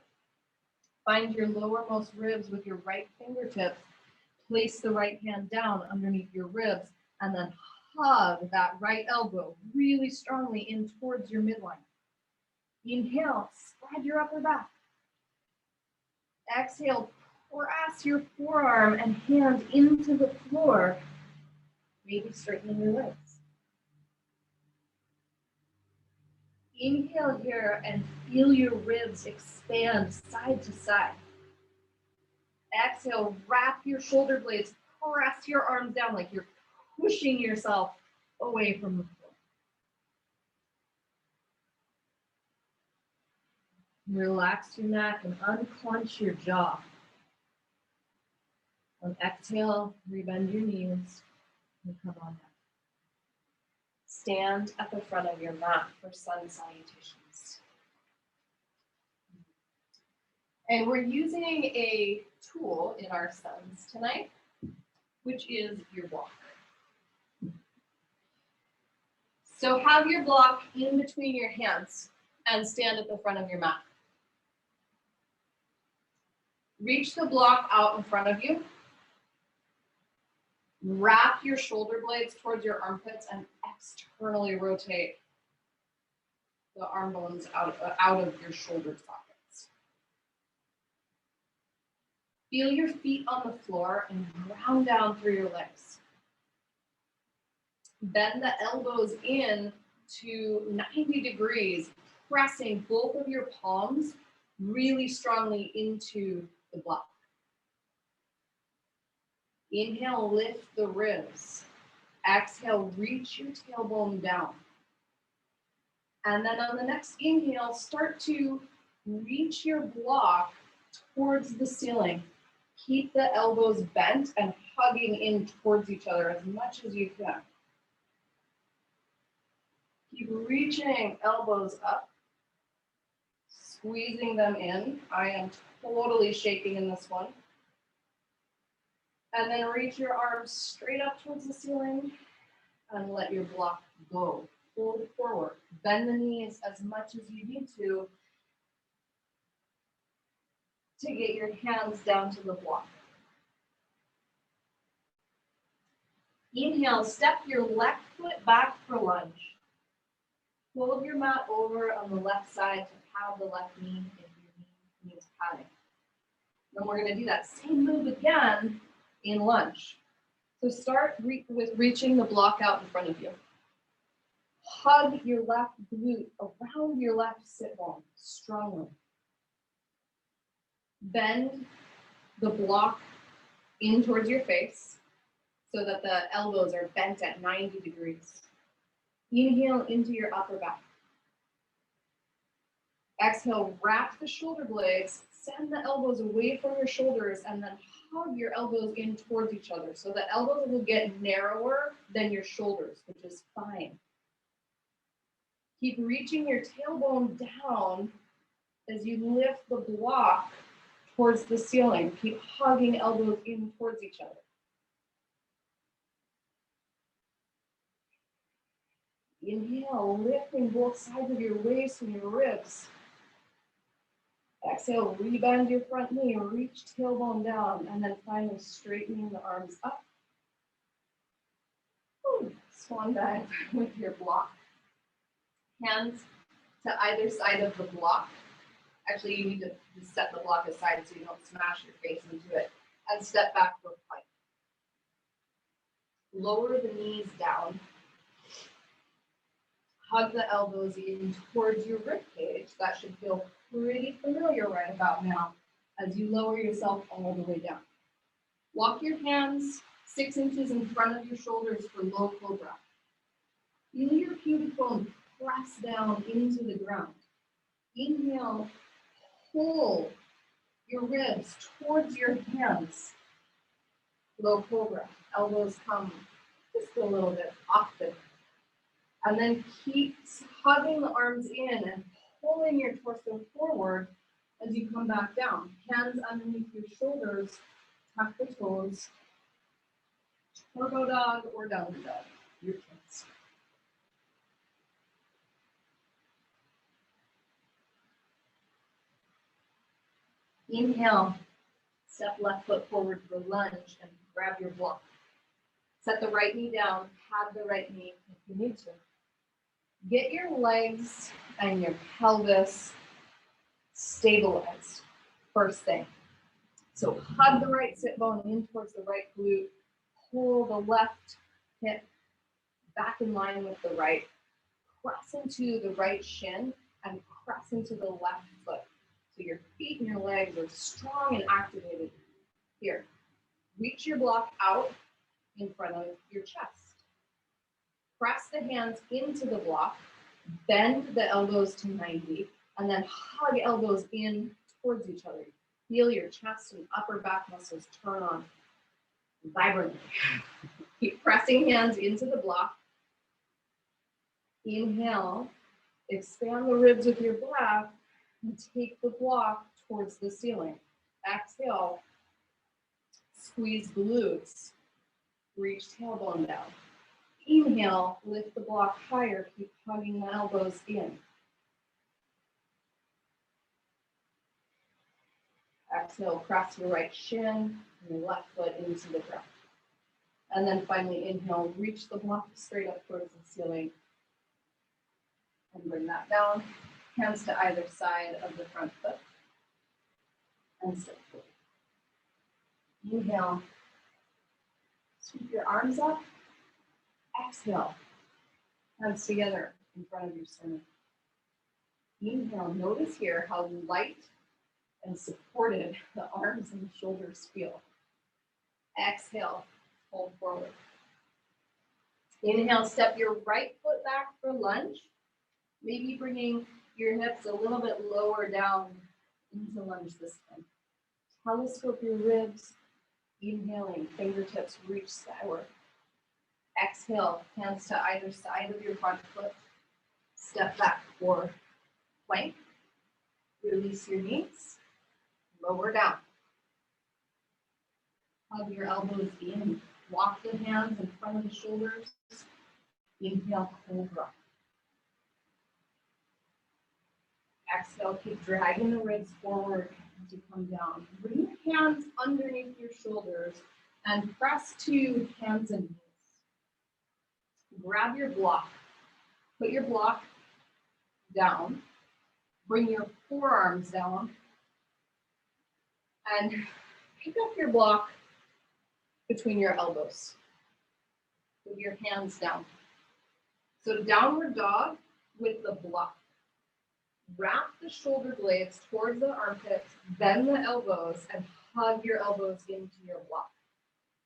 [SPEAKER 1] Find your lowermost ribs with your right fingertips. Place the right hand down underneath your ribs and then hug that right elbow really strongly in towards your midline. Inhale, spread your upper back. Exhale, press your forearm and hand into the floor, maybe straightening your legs. Inhale here and feel your ribs expand side to side. Exhale, wrap your shoulder blades, press your arms down like you're pushing yourself away from the floor. Relax your neck and unclench your jaw. On exhale, rebend your knees and come on down. Stand at the front of your mat for sun salutations. And we're using a tool in our suns tonight, which is your block. So have your block in between your hands and stand at the front of your mat. Reach the block out in front of you. Wrap your shoulder blades towards your armpits and externally rotate the arm bones out of your shoulder sockets. Feel your feet on the floor and ground down through your legs. Bend the elbows in to 90 degrees, pressing both of your palms really strongly into the block. Inhale, lift the ribs. Exhale, reach your tailbone down. And then on the next inhale, start to reach your block towards the ceiling. Keep the elbows bent and hugging in towards each other as much as you can. Keep reaching elbows up, squeezing them in. I am totally shaking in this one. And then reach your arms straight up towards the ceiling and let your block go. Fold forward. Bend the knees as much as you need to get your hands down to the block. Inhale, step your left foot back for lunge. Fold your mat over on the left side to pad the left knee if your knee needs padding. Then we're going to do that same move again in lunge. So start with reaching the block out in front of you. Hug your left glute around your left sit bone strongly. Bend the block in towards your face so that the elbows are bent at 90 degrees. Inhale into your upper back. Exhale, wrap the shoulder blades, send the elbows away from your shoulders, and then hug your elbows in towards each other. So the elbows will get narrower than your shoulders, which is fine. Keep reaching your tailbone down as you lift the block towards the ceiling. Keep hugging elbows in towards each other.
[SPEAKER 2] Inhale, lifting both sides of your waist and your ribs. Exhale, rebend your front knee, reach tailbone down, and then finally straightening the arms up. Woo. Swan dive with your block. Hands to either side of the block. Actually, you need to just set the block aside so you don't smash your face into it. And step back for plank. Lower the knees down. Hug the elbows in towards your rib cage. That should feel pretty familiar right about now as you lower yourself all the way down. Walk your hands 6 inches in front of your shoulders for low cobra. Feel your pubic bone press down into the ground. Inhale, pull your ribs towards your hands. Low cobra. Elbows come just a little bit often. And then keep hugging the arms in and pulling your torso forward as you come back down. Hands underneath your shoulders, tuck the toes. Turbo dog or downward dog, your choice. Inhale, step left foot forward for lunge and grab your block. Set the right knee down, pad the right knee if you need to. Get your legs and your pelvis stabilized, first thing. So hug the right sit bone in towards the right glute, pull the left hip back in line with the right, press into the right shin and press into the left foot. So your feet and your legs are strong and activated. Here, reach your block out in front of your chest. Press the hands into the block, bend the elbows to 90, and then hug elbows in towards each other. Feel your chest and upper back muscles turn on vibrantly. Keep pressing hands into the block. Inhale, expand the ribs with your breath, and take the block towards the ceiling. Exhale, squeeze glutes, reach tailbone down. Inhale, lift the block higher, keep hugging the elbows in. Exhale, cross your right shin and your left foot into the ground. And then finally, inhale, reach the block straight up towards the ceiling. And bring that down. Hands to either side of the front foot. And step forward. Inhale, sweep your arms up. Exhale, hands together in front of your sternum. Inhale, notice here how light and supported the arms and the shoulders feel. Exhale, fold forward. Inhale, step your right foot back for lunge. Maybe bringing your hips a little bit lower down into lunge this time. Telescope your ribs. Inhaling, fingertips reach skyward. Exhale, hands to either side of your front foot. Step back for plank. Release your knees. Lower down. Hug your elbows in. Walk the hands in front of the shoulders. Inhale, cobra. Exhale, keep dragging the ribs forward as you come down. Bring your hands underneath your shoulders and press to hands and knees. Grab your block. Put your block down. Bring your forearms down. And pick up your block between your elbows. With your hands down. So downward dog with the block. Wrap the shoulder blades towards the armpits, bend the elbows, and hug your elbows into your block.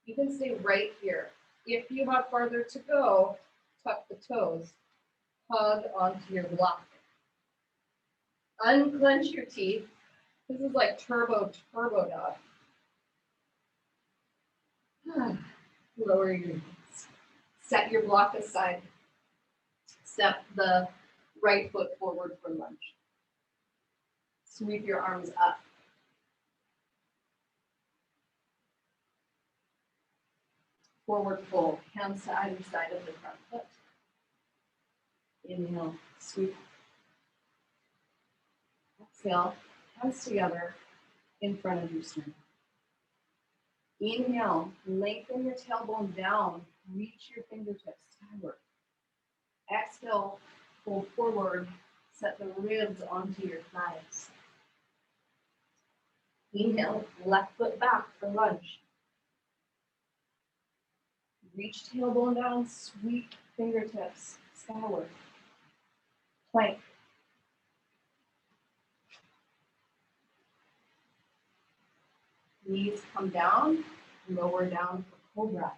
[SPEAKER 2] You can stay right here. If you have farther to go, tuck the toes, hug onto your block. Unclench your teeth. This is like turbo dog. Lower your knees. Set your block aside. Step the right foot forward for lunge. Sweep your arms up. Forward fold, hands to either side of the front foot.
[SPEAKER 1] Inhale, sweep. Exhale, hands together in front of your sternum. Inhale, lengthen your tailbone down, reach your fingertips skyward. Exhale, fold forward, set the ribs onto your thighs. Inhale, left foot back for lunge. Reach tailbone down, sweep fingertips skyward. Plank. Knees come down, lower down for cobra.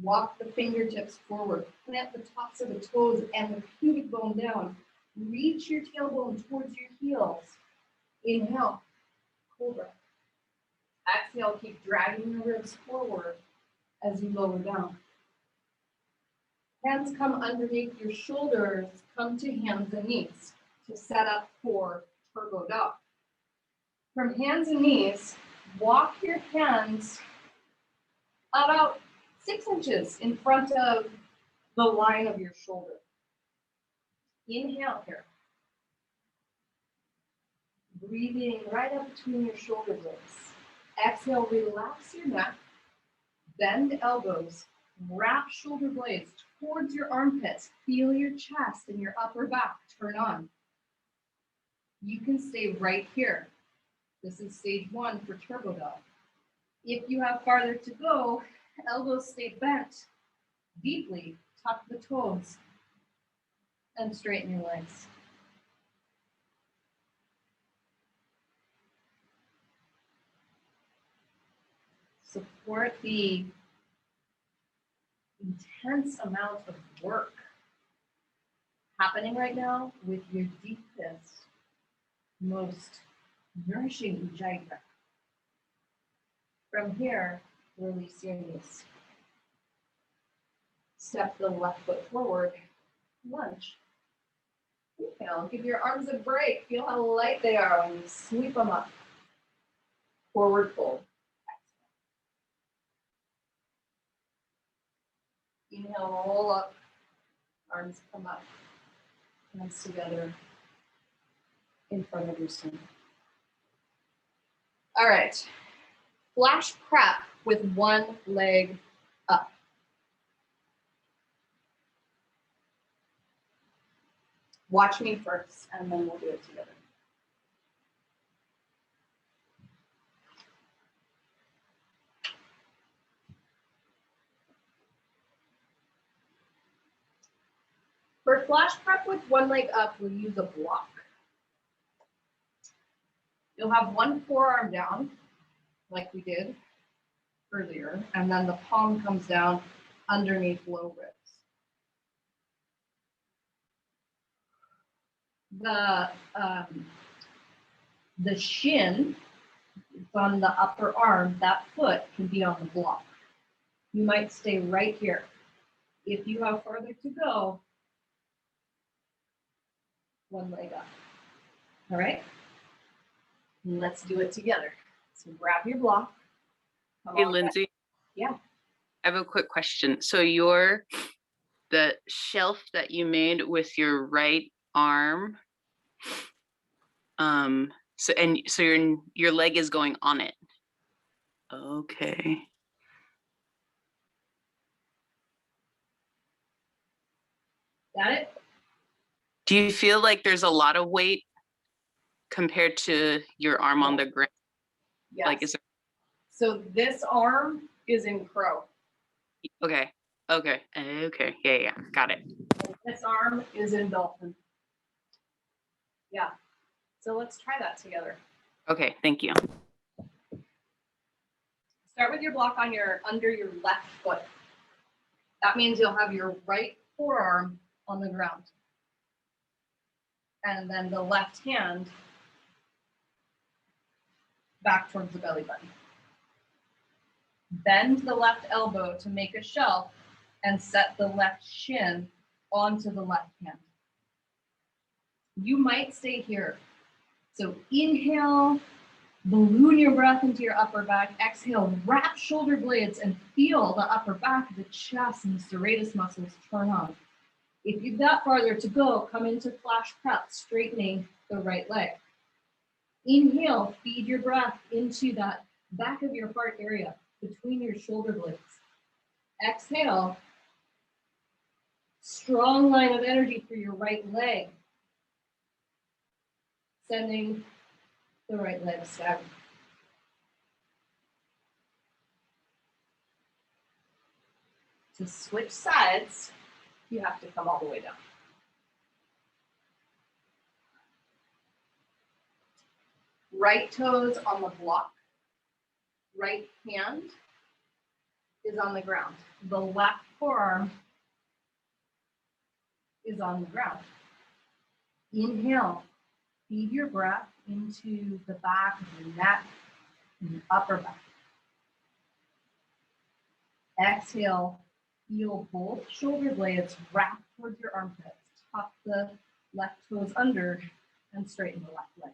[SPEAKER 1] Walk the fingertips forward, plant the tops of the toes and the pubic bone down. Reach your tailbone towards your heels. Inhale, cobra. Exhale, keep dragging the ribs forward as you lower down. Hands come underneath your shoulders, come to hands and knees to set up for turbo dog. From hands and knees, walk your hands about 6 inches in front of the line of your shoulder. Inhale here. Breathing right up between your shoulder blades. Exhale, relax your neck, bend elbows, wrap shoulder blades towards your armpits. Feel your chest and your upper back turn on. You can stay right here. This is stage 1 for turbo dog. If you have farther to go, elbows stay bent deeply, tuck the toes, and straighten your legs. Support the intense amount of work happening right now with your deepest, most nourishing ujjayi breath. From here, release your knees. Step the left foot forward, lunge. Inhale, give your arms a break. Feel how light they are when you sweep them up. Forward fold. Inhale, roll up, arms come up, hands together in front of your sternum. All right, flash prep with one leg up. Watch me first, and then we'll do it together. For flash prep with one leg up, we'll use a block. You'll have one forearm down, like we did earlier, and then the palm comes down underneath low ribs. The shin on the upper arm, that foot can be on the block. You might stay right here. If you have further to go, one leg up. All right? Let's do it together. So grab your block.
[SPEAKER 3] Hey, Lindsay.
[SPEAKER 1] Yeah.
[SPEAKER 3] I have a quick question. So the shelf that you made with your right arm, so your leg is going on it. Okay.
[SPEAKER 1] Got it?
[SPEAKER 3] Do you feel like there's a lot of weight compared to your arm on the ground?
[SPEAKER 1] Yes.
[SPEAKER 3] Like, is there...
[SPEAKER 1] So this arm is in crow.
[SPEAKER 3] Okay. Yeah, got it.
[SPEAKER 1] And this arm is in dolphin. Yeah. So let's try that together.
[SPEAKER 3] Okay, thank you.
[SPEAKER 1] Start with your block on under your left foot. That means you'll have your right forearm on the ground. And then the left hand back towards the belly button. Bend the left elbow to make a shelf and set the left shin onto the left hand. You might stay here. So inhale, balloon your breath into your upper back. Exhale, wrap shoulder blades and feel the upper back, the chest, and the serratus muscles turn on.
[SPEAKER 4] If you've got farther to go, come into flash prep, straightening the right leg. Inhale, feed your breath into that back of your heart area between your shoulder blades. Exhale, strong line of energy through your right leg, sending the right leg staggering.
[SPEAKER 2] To switch sides, you have to come all the way down. Right toes on the block. Right hand is on the ground. The left forearm is on the ground. Inhale, feed your breath into the back of your neck and your upper back. Exhale, feel both shoulder blades wrap towards your armpits. Tuck the left toes under and straighten the left leg.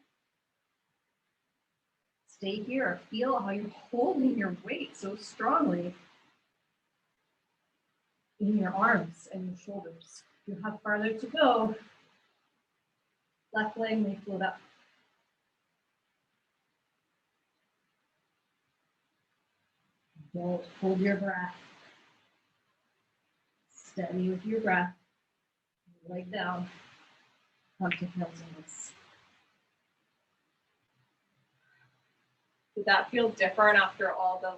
[SPEAKER 2] Stay here. Feel how you're holding your weight so strongly in your arms and your shoulders. If you have farther to go, left leg may float up. Don't hold your breath. Steady with your breath. Leg down. Come to heels in this.
[SPEAKER 1] Did that feel different after all the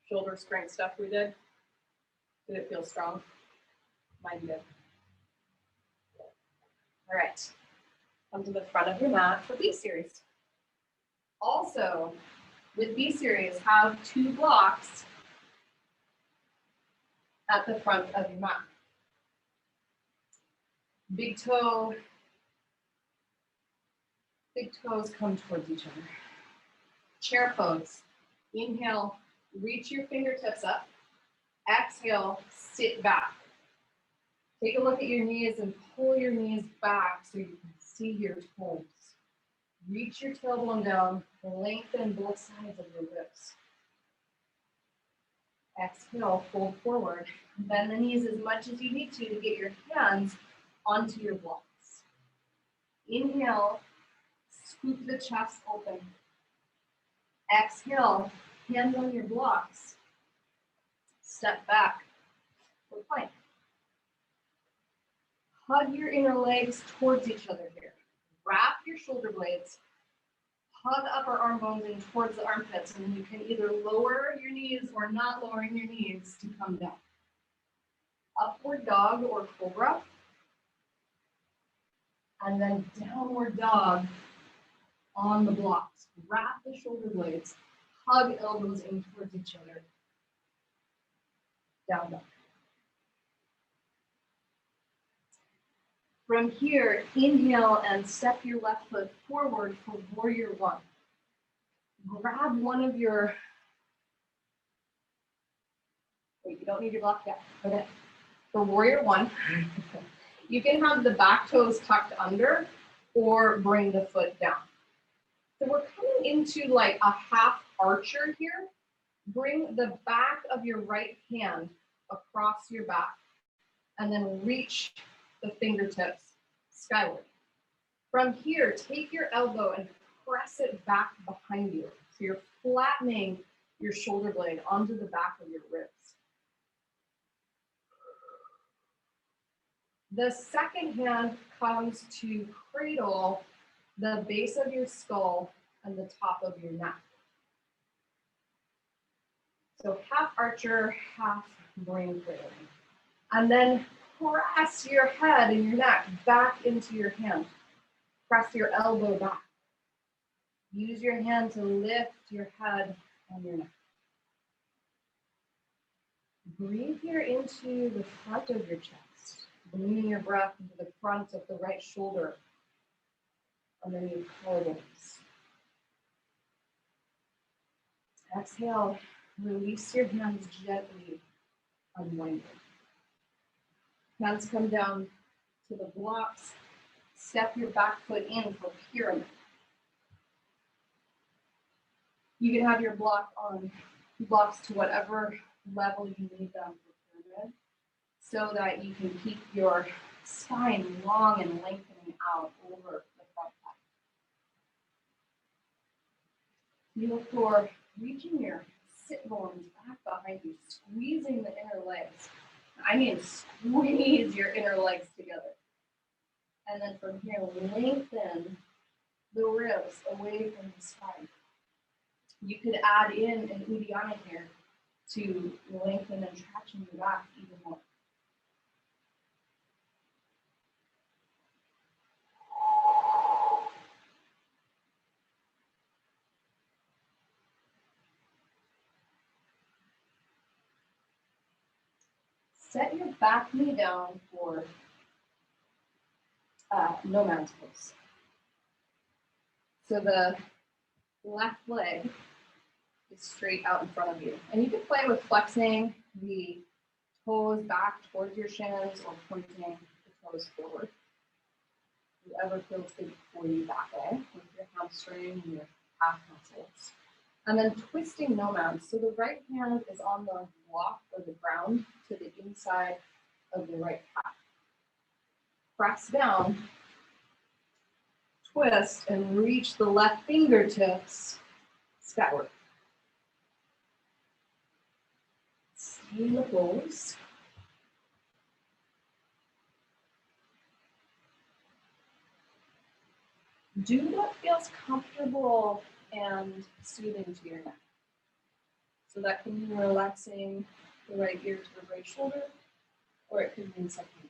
[SPEAKER 1] shoulder strength stuff we did? Did it feel strong? Mine did. All right. Come to the front of your mat for B series. Also, with B series, have 2 blocks at the front of your mat. Big toes come towards each other. Chair pose. Inhale, reach your fingertips up. Exhale, sit back. Take a look at your knees and pull your knees back so you can see your toes. Reach your tailbone down, lengthen both sides of your ribs. Exhale, fold forward. Bend the knees as much as you need to get your hands onto your blocks. Inhale, scoop the chest open. Exhale, hands on your blocks. Step back for plank. Hug your inner legs towards each other here. Wrap your shoulder blades. Hug upper arm bones in towards the armpits, and you can either lower your knees or not lowering your knees to come down. Upward dog or cobra. And then downward dog on the blocks. Wrap the shoulder blades. Hug elbows in towards each other. Down dog. From here, inhale and step your left foot forward for warrior 1. Grab one of your, wait, you don't need your block yet. Okay. For warrior 1, you can have the back toes tucked under or bring the foot down. So we're coming into like a half archer here. Bring the back of your right hand across your back and then reach the fingertips skyward. From here, take your elbow and press it back behind you. So you're flattening your shoulder blade onto the back of your ribs. The second hand comes to cradle the base of your skull and the top of your neck. So half archer, half brain cradling. And then press your head and your neck back into your hand. Press your elbow back. Use your hand to lift your head and your neck. Breathe here into the front of your chest. Bringing your breath into the front of the right shoulder, underneath collarbones. Exhale, release your hands gently, unwinding. Hands come down to the blocks. Step your back foot in for pyramid. You can have your blocks to whatever level you need them for pyramid. so that you can keep your spine long and lengthening out over the front leg. Feel for reaching your sit bones back behind you, squeezing the inner legs. I mean, squeeze your inner legs together. And then from here, lengthen the ribs away from the spine. You could add in an Uddiyana here to lengthen and traction your back even more. Set your back knee down for nomad's pose. So the left leg is straight out in front of you. And you can play with flexing the toes back towards your shins or pointing the toes forward. Whatever feels good for you that way with your hamstring and your calf muscles. And then twisting nomads. So the right hand is on the block or the ground to the inside of the right calf. Press down, twist, and reach the left fingertips skyward. Stay in the pose. Do what feels comfortable and soothing to your neck. So that can mean relaxing the right ear to the right shoulder, or it could mean something.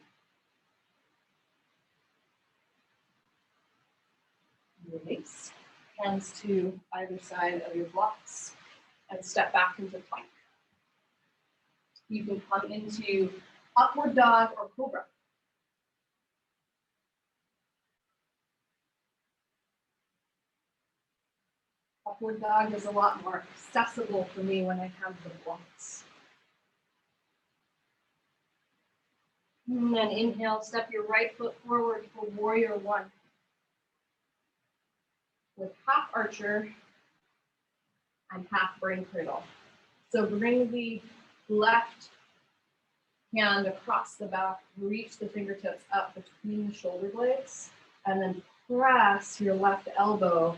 [SPEAKER 1] Release, hands to either side of your blocks, and step back into plank. You can come into upward dog or cobra. Upward dog is a lot more accessible for me when I have the blocks. And then inhale, step your right foot forward for warrior one. With half archer and half brain cradle. So bring the left hand across the back, reach the fingertips up between the shoulder blades, and then press your left elbow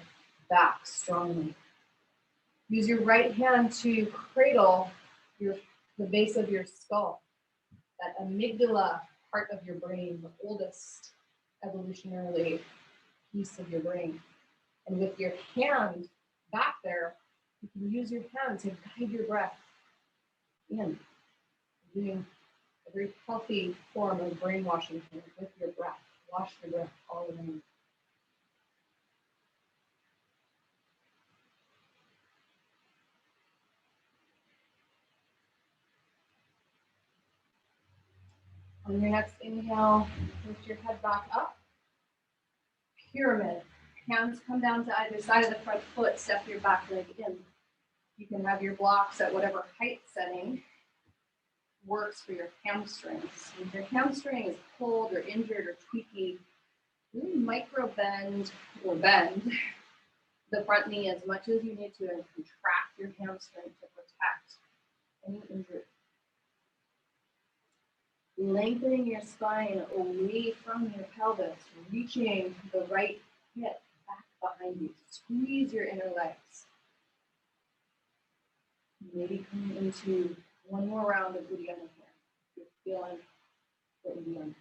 [SPEAKER 1] back strongly. Use your right hand to cradle the base of your skull, that amygdala part of your brain, the oldest evolutionarily piece of your brain. And with your hand back there, you can use your hand to guide your breath in, doing a very healthy form of brainwashing here with your breath. Wash your breath all around. On your next inhale, lift your head back up. Pyramid. Hands come down to either side of the front foot, step your back leg in. You can have your blocks at whatever height setting works for your hamstrings. If your hamstring is pulled or injured or tweaky, really micro bend or bend the front knee as much as you need to and contract your hamstring to protect any injury. Lengthening your spine away from your pelvis, reaching the right hip back behind you. Squeeze your inner legs. Maybe coming into one more round of Uddiyana here. If you're feeling the Uddiyana.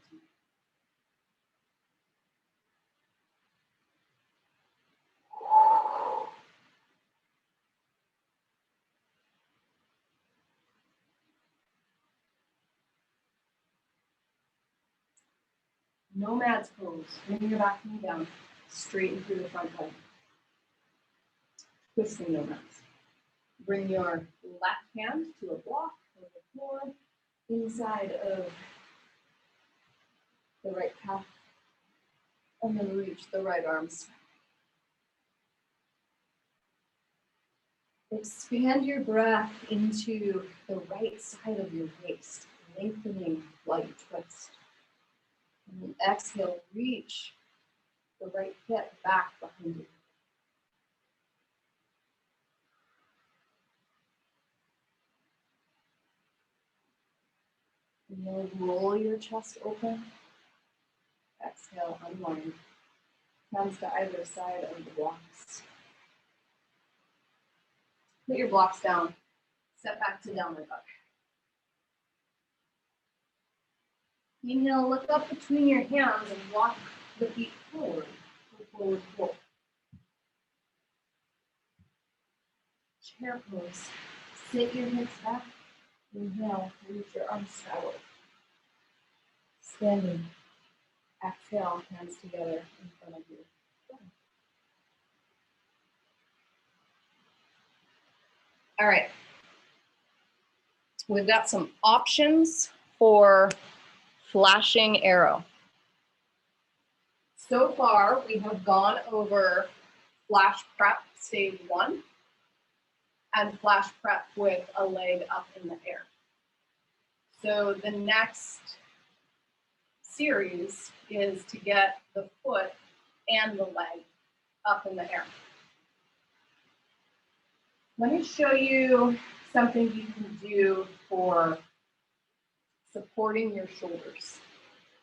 [SPEAKER 1] Nomad's pose. Bring your back knee down, straighten through the front leg. Twisting nomads. Bring your left hand to a block on the floor, inside of the right calf, and then reach the right arms. Expand your breath into the right side of your waist, lengthening while you twist. And then exhale, reach the right hip back behind you. Inhale, roll your chest open. Exhale, unwind. Hands to either side of the blocks. Put your blocks down. Step back to downward dog. Inhale, look up between your hands and walk the feet forward. Forward, forward. Chair pose. Sit your hips back. Inhale, reach your arms skyward. Standing. Exhale, hands together in front of you. All right. We've got some options for flashing arrow. So far, we have gone over flash prep stage 1 and flash prep with a leg up in the air. So the next series is to get the foot and the leg up in the air. Let me show you something you can do for supporting your shoulders.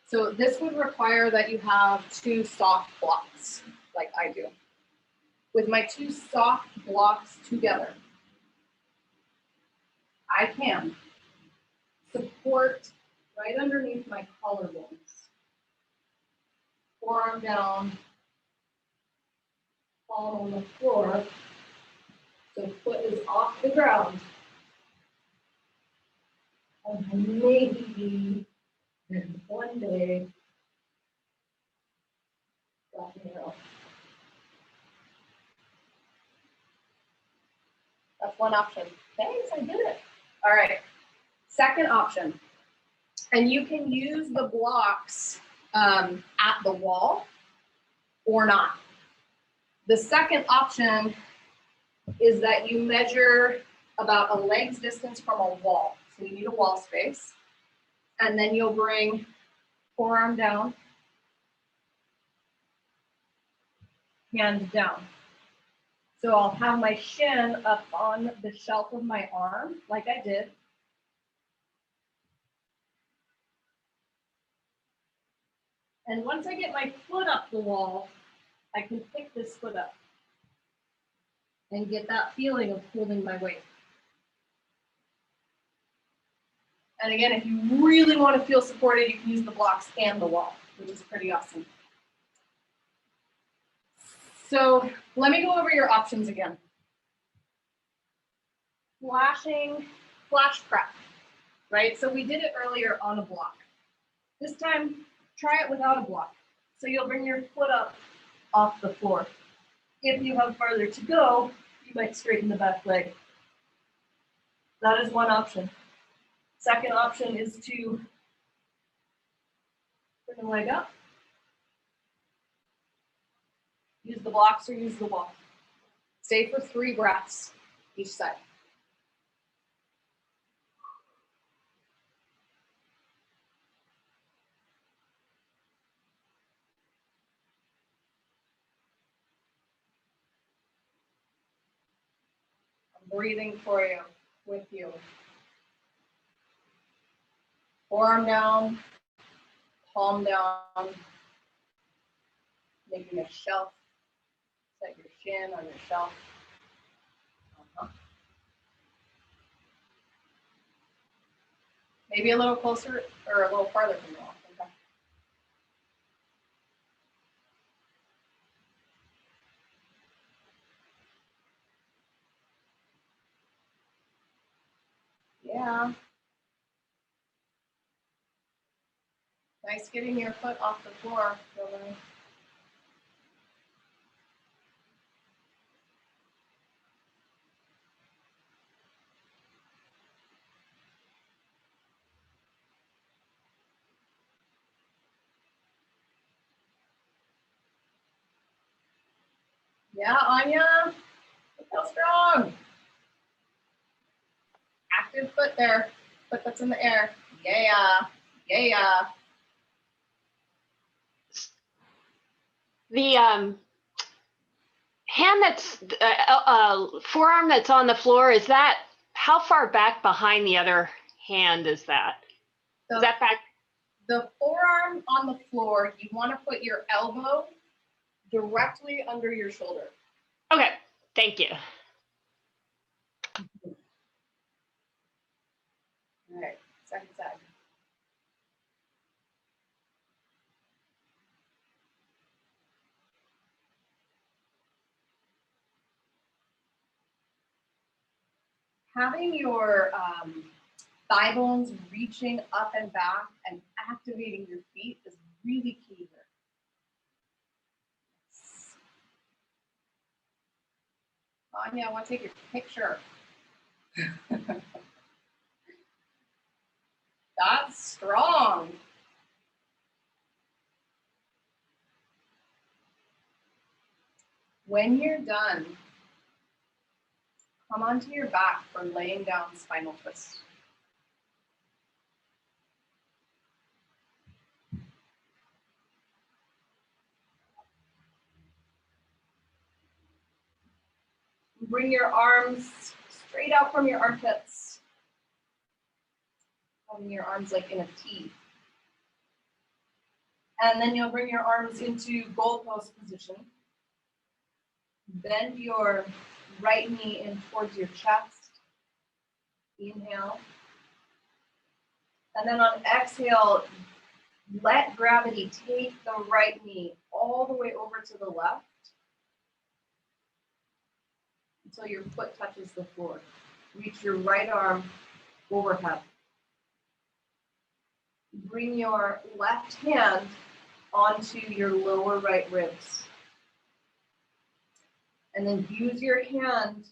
[SPEAKER 1] So this would require that you have 2 soft blocks, like I do. With my 2 soft blocks together, I can support right underneath my collarbones. Forearm down, palm on the floor, so foot is off the ground. And maybe one day, flashing arrow. That's one option. Thanks, I did it. All right, second option. And you can use the blocks at the wall or not. The second option is that you measure about a leg's distance from a wall. So you need a wall space. And then you'll bring forearm down, hand down. So I'll have my shin up on the shelf of my arm, like I did. And once I get my foot up the wall, I can pick this foot up and get that feeling of holding my weight. And again, if you really want to feel supported, you can use the blocks and the wall, which is pretty awesome. So let me go over your options again. Flashing, flash prep, right? So we did it earlier on a block. This time, try it without a block. So you'll bring your foot up off the floor. If you have farther to go, you might straighten the back leg. That is one option. Second option is to bring the leg up. Use the blocks or use the wall. Stay for 3 breaths each side. I'm breathing for you, with you. Forearm down, palm down, making a shelf. Set your shin on your shelf. Maybe a little closer or a little farther from the wall. Okay. Yeah. Nice getting your foot off the floor. Really. Yeah, Anya, look how strong. Active foot there, foot that's in the air. Yeah, yeah.
[SPEAKER 5] The hand that's forearm that's on the floor, is that how far back behind the other hand is that? Is that back?
[SPEAKER 1] The forearm on the floor, you want to put your elbow directly under your shoulder.
[SPEAKER 5] Okay, thank you.
[SPEAKER 1] All right, second side. Having your thigh bones reaching up and back and activating your feet is really key here. Anya, I want to take your picture. That's strong. When you're done, come onto your back for laying down spinal twist. Bring your arms straight out from your armpits. Having your arms like in a T. And then you'll bring your arms into goalpost position. Bend your right knee in towards your chest. Inhale. And then on exhale, let gravity take the right knee all the way over to the left until your foot touches the floor. Reach your right arm overhead. Bring your left hand onto your lower right ribs. And then use your hand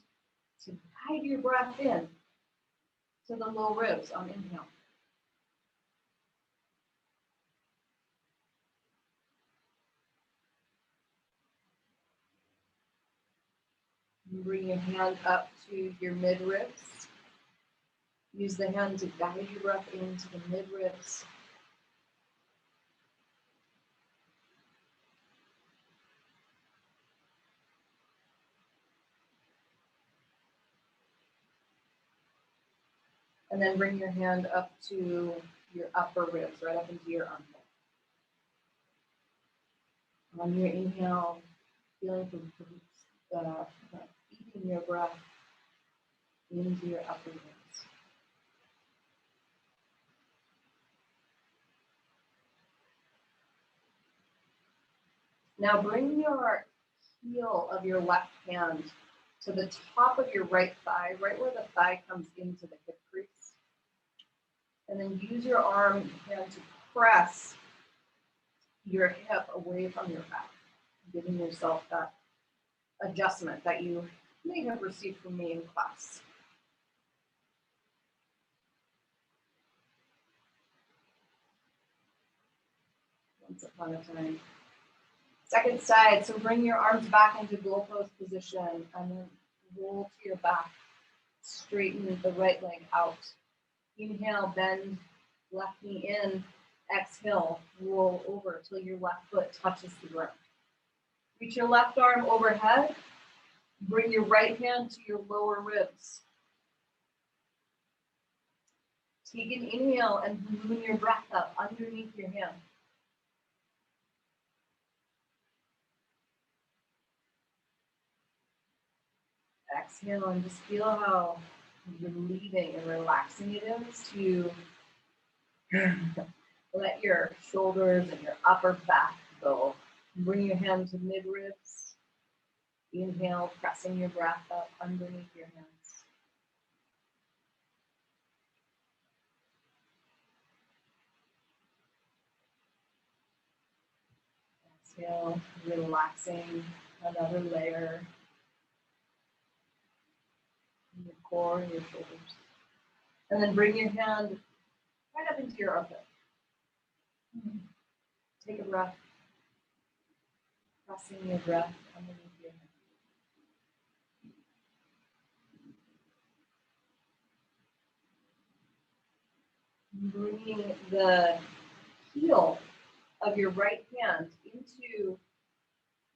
[SPEAKER 1] to guide your breath in to the low ribs on inhale. Bring your hand up to your mid ribs. Use the hand to guide your breath into the mid ribs. And then bring your hand up to your upper ribs, right up into your armpit. On your inhale, feeling feeding your breath into your upper ribs. Now bring your heel of your left hand to the top of your right thigh, right where the thigh comes into the hip crease. And then use your arm hand to press your hip away from your back, giving yourself that adjustment that you may have received from me in class. Once upon a time. Second side, so bring your arms back into goalpost position and then roll to your back. Straighten the right leg out. Inhale, bend left knee in. Exhale, roll over till your left foot touches the ground. Reach your left arm overhead. Bring your right hand to your lower ribs. Take an inhale and balloon your breath up underneath your hand. Exhale and just feel how relieving and relaxing it is to let your shoulders and your upper back go. Bring your hand to mid ribs. Inhale, pressing your breath up underneath your hands. Exhale, relaxing another layer. Your core and your shoulders. And then bring your hand right up into your armpit. Take a breath. Pressing your breath underneath your hand. Bringing the heel of your right hand into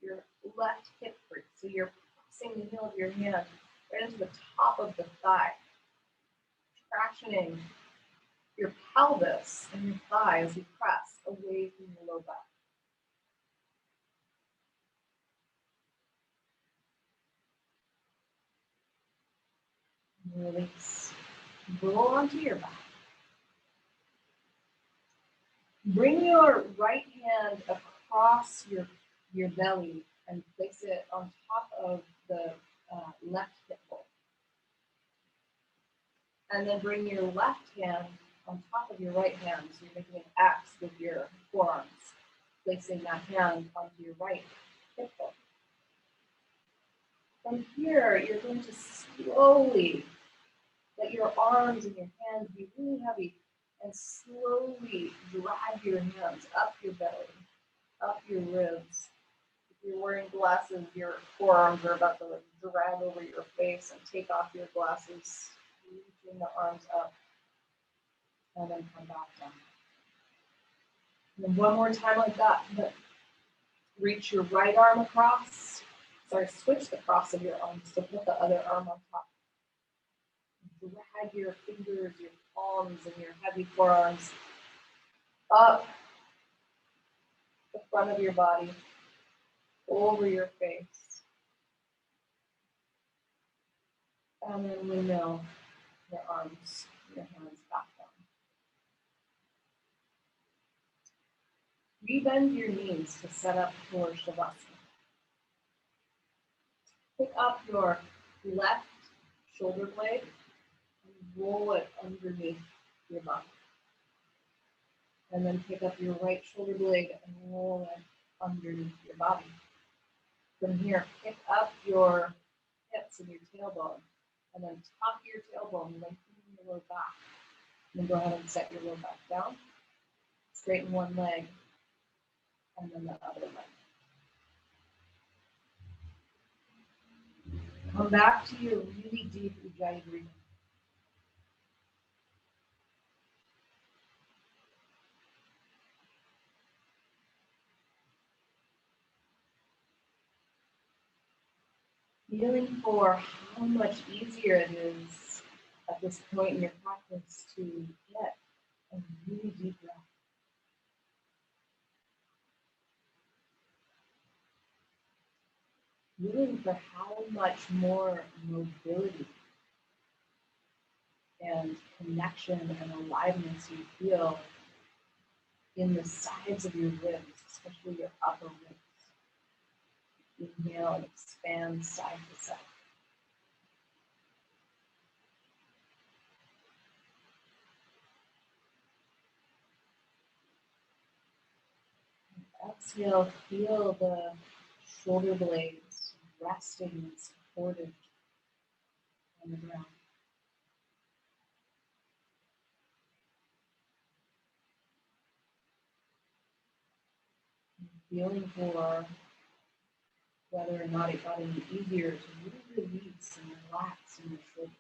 [SPEAKER 1] your left hip crease. So you're pressing the heel of your hand right into the top of the thigh, tractioning
[SPEAKER 2] your pelvis and your thigh as you press away from your low back. Release. Roll onto your back. Bring your right hand across your belly and place it on top of the left hip bone. And then bring your left hand on top of your right hand. So you're making an X with your forearms, placing that hand onto your right hip bone. From here, you're going to slowly let your arms and your hands be really heavy and slowly drag your hands up your belly, up your ribs. If you're wearing glasses, your forearms are about to drag over your face, and take off your glasses, reaching the arms up, and then come back down. And then one more time like that, but reach your right arm across. Sorry, switch the cross of your arms, so put the other arm on top. Drag your fingers, your palms, and your heavy forearms up the front of your body, over your face. And then windmill your arms, your hands back down. Rebend your knees to set up for Shavasana. Pick up your left shoulder blade and roll it underneath your body. And then pick up your right shoulder blade and roll it underneath your body. From here, pick up your hips and your tailbone, and then tuck your tailbone, lengthening your low back. And then go ahead and set your low back down. Straighten one leg, and then the other leg. Come back to your really deep Ujjayi breathing. Feeling for how much easier it is at this point in your practice to get a really deep breath. Feeling for how much more mobility and connection and aliveness you feel in the sides of your ribs, especially your upper ribs. Inhale and expand side to side. Exhale, feel the shoulder blades resting and supported on the ground. Feeling for whether or not it got any easier to really release and relax in your shoulders.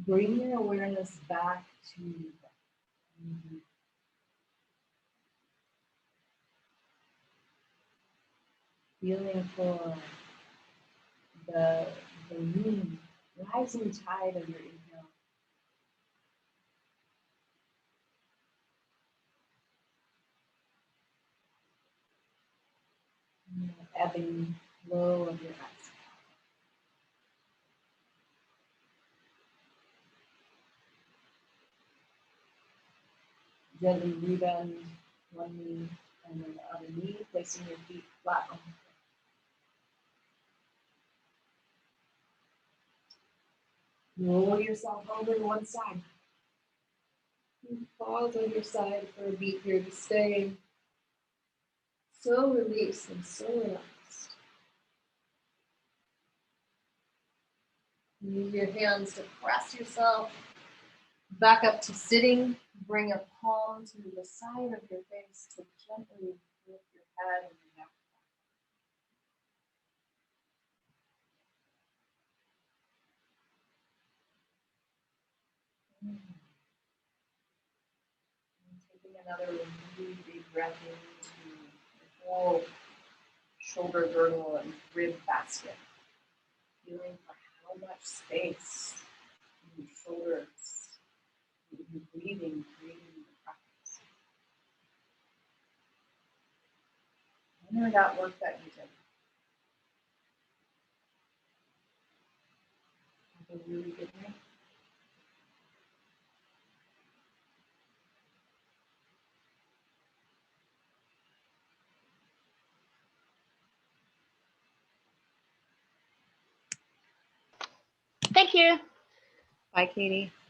[SPEAKER 2] Bring your awareness back to the breath. Feeling for the rising tide of your inhale.
[SPEAKER 4] And the ebbing flow of your exhale. Gently rebend one knee and then the other knee, placing your feet flat on the floor. Roll yourself over to one side. And pause on your side for a beat here to stay so released and so relaxed. Use your hands to press yourself back up to sitting. Bring a palm to the side of your face to gently lift your head and your neck. And taking another really big breath into the whole shoulder girdle and rib basket. Feeling for how much space in your shoulders, in your breathing, creating the practice. Honor that work that you did. Have a really good night.
[SPEAKER 5] Thank you.
[SPEAKER 1] Bye, Katie.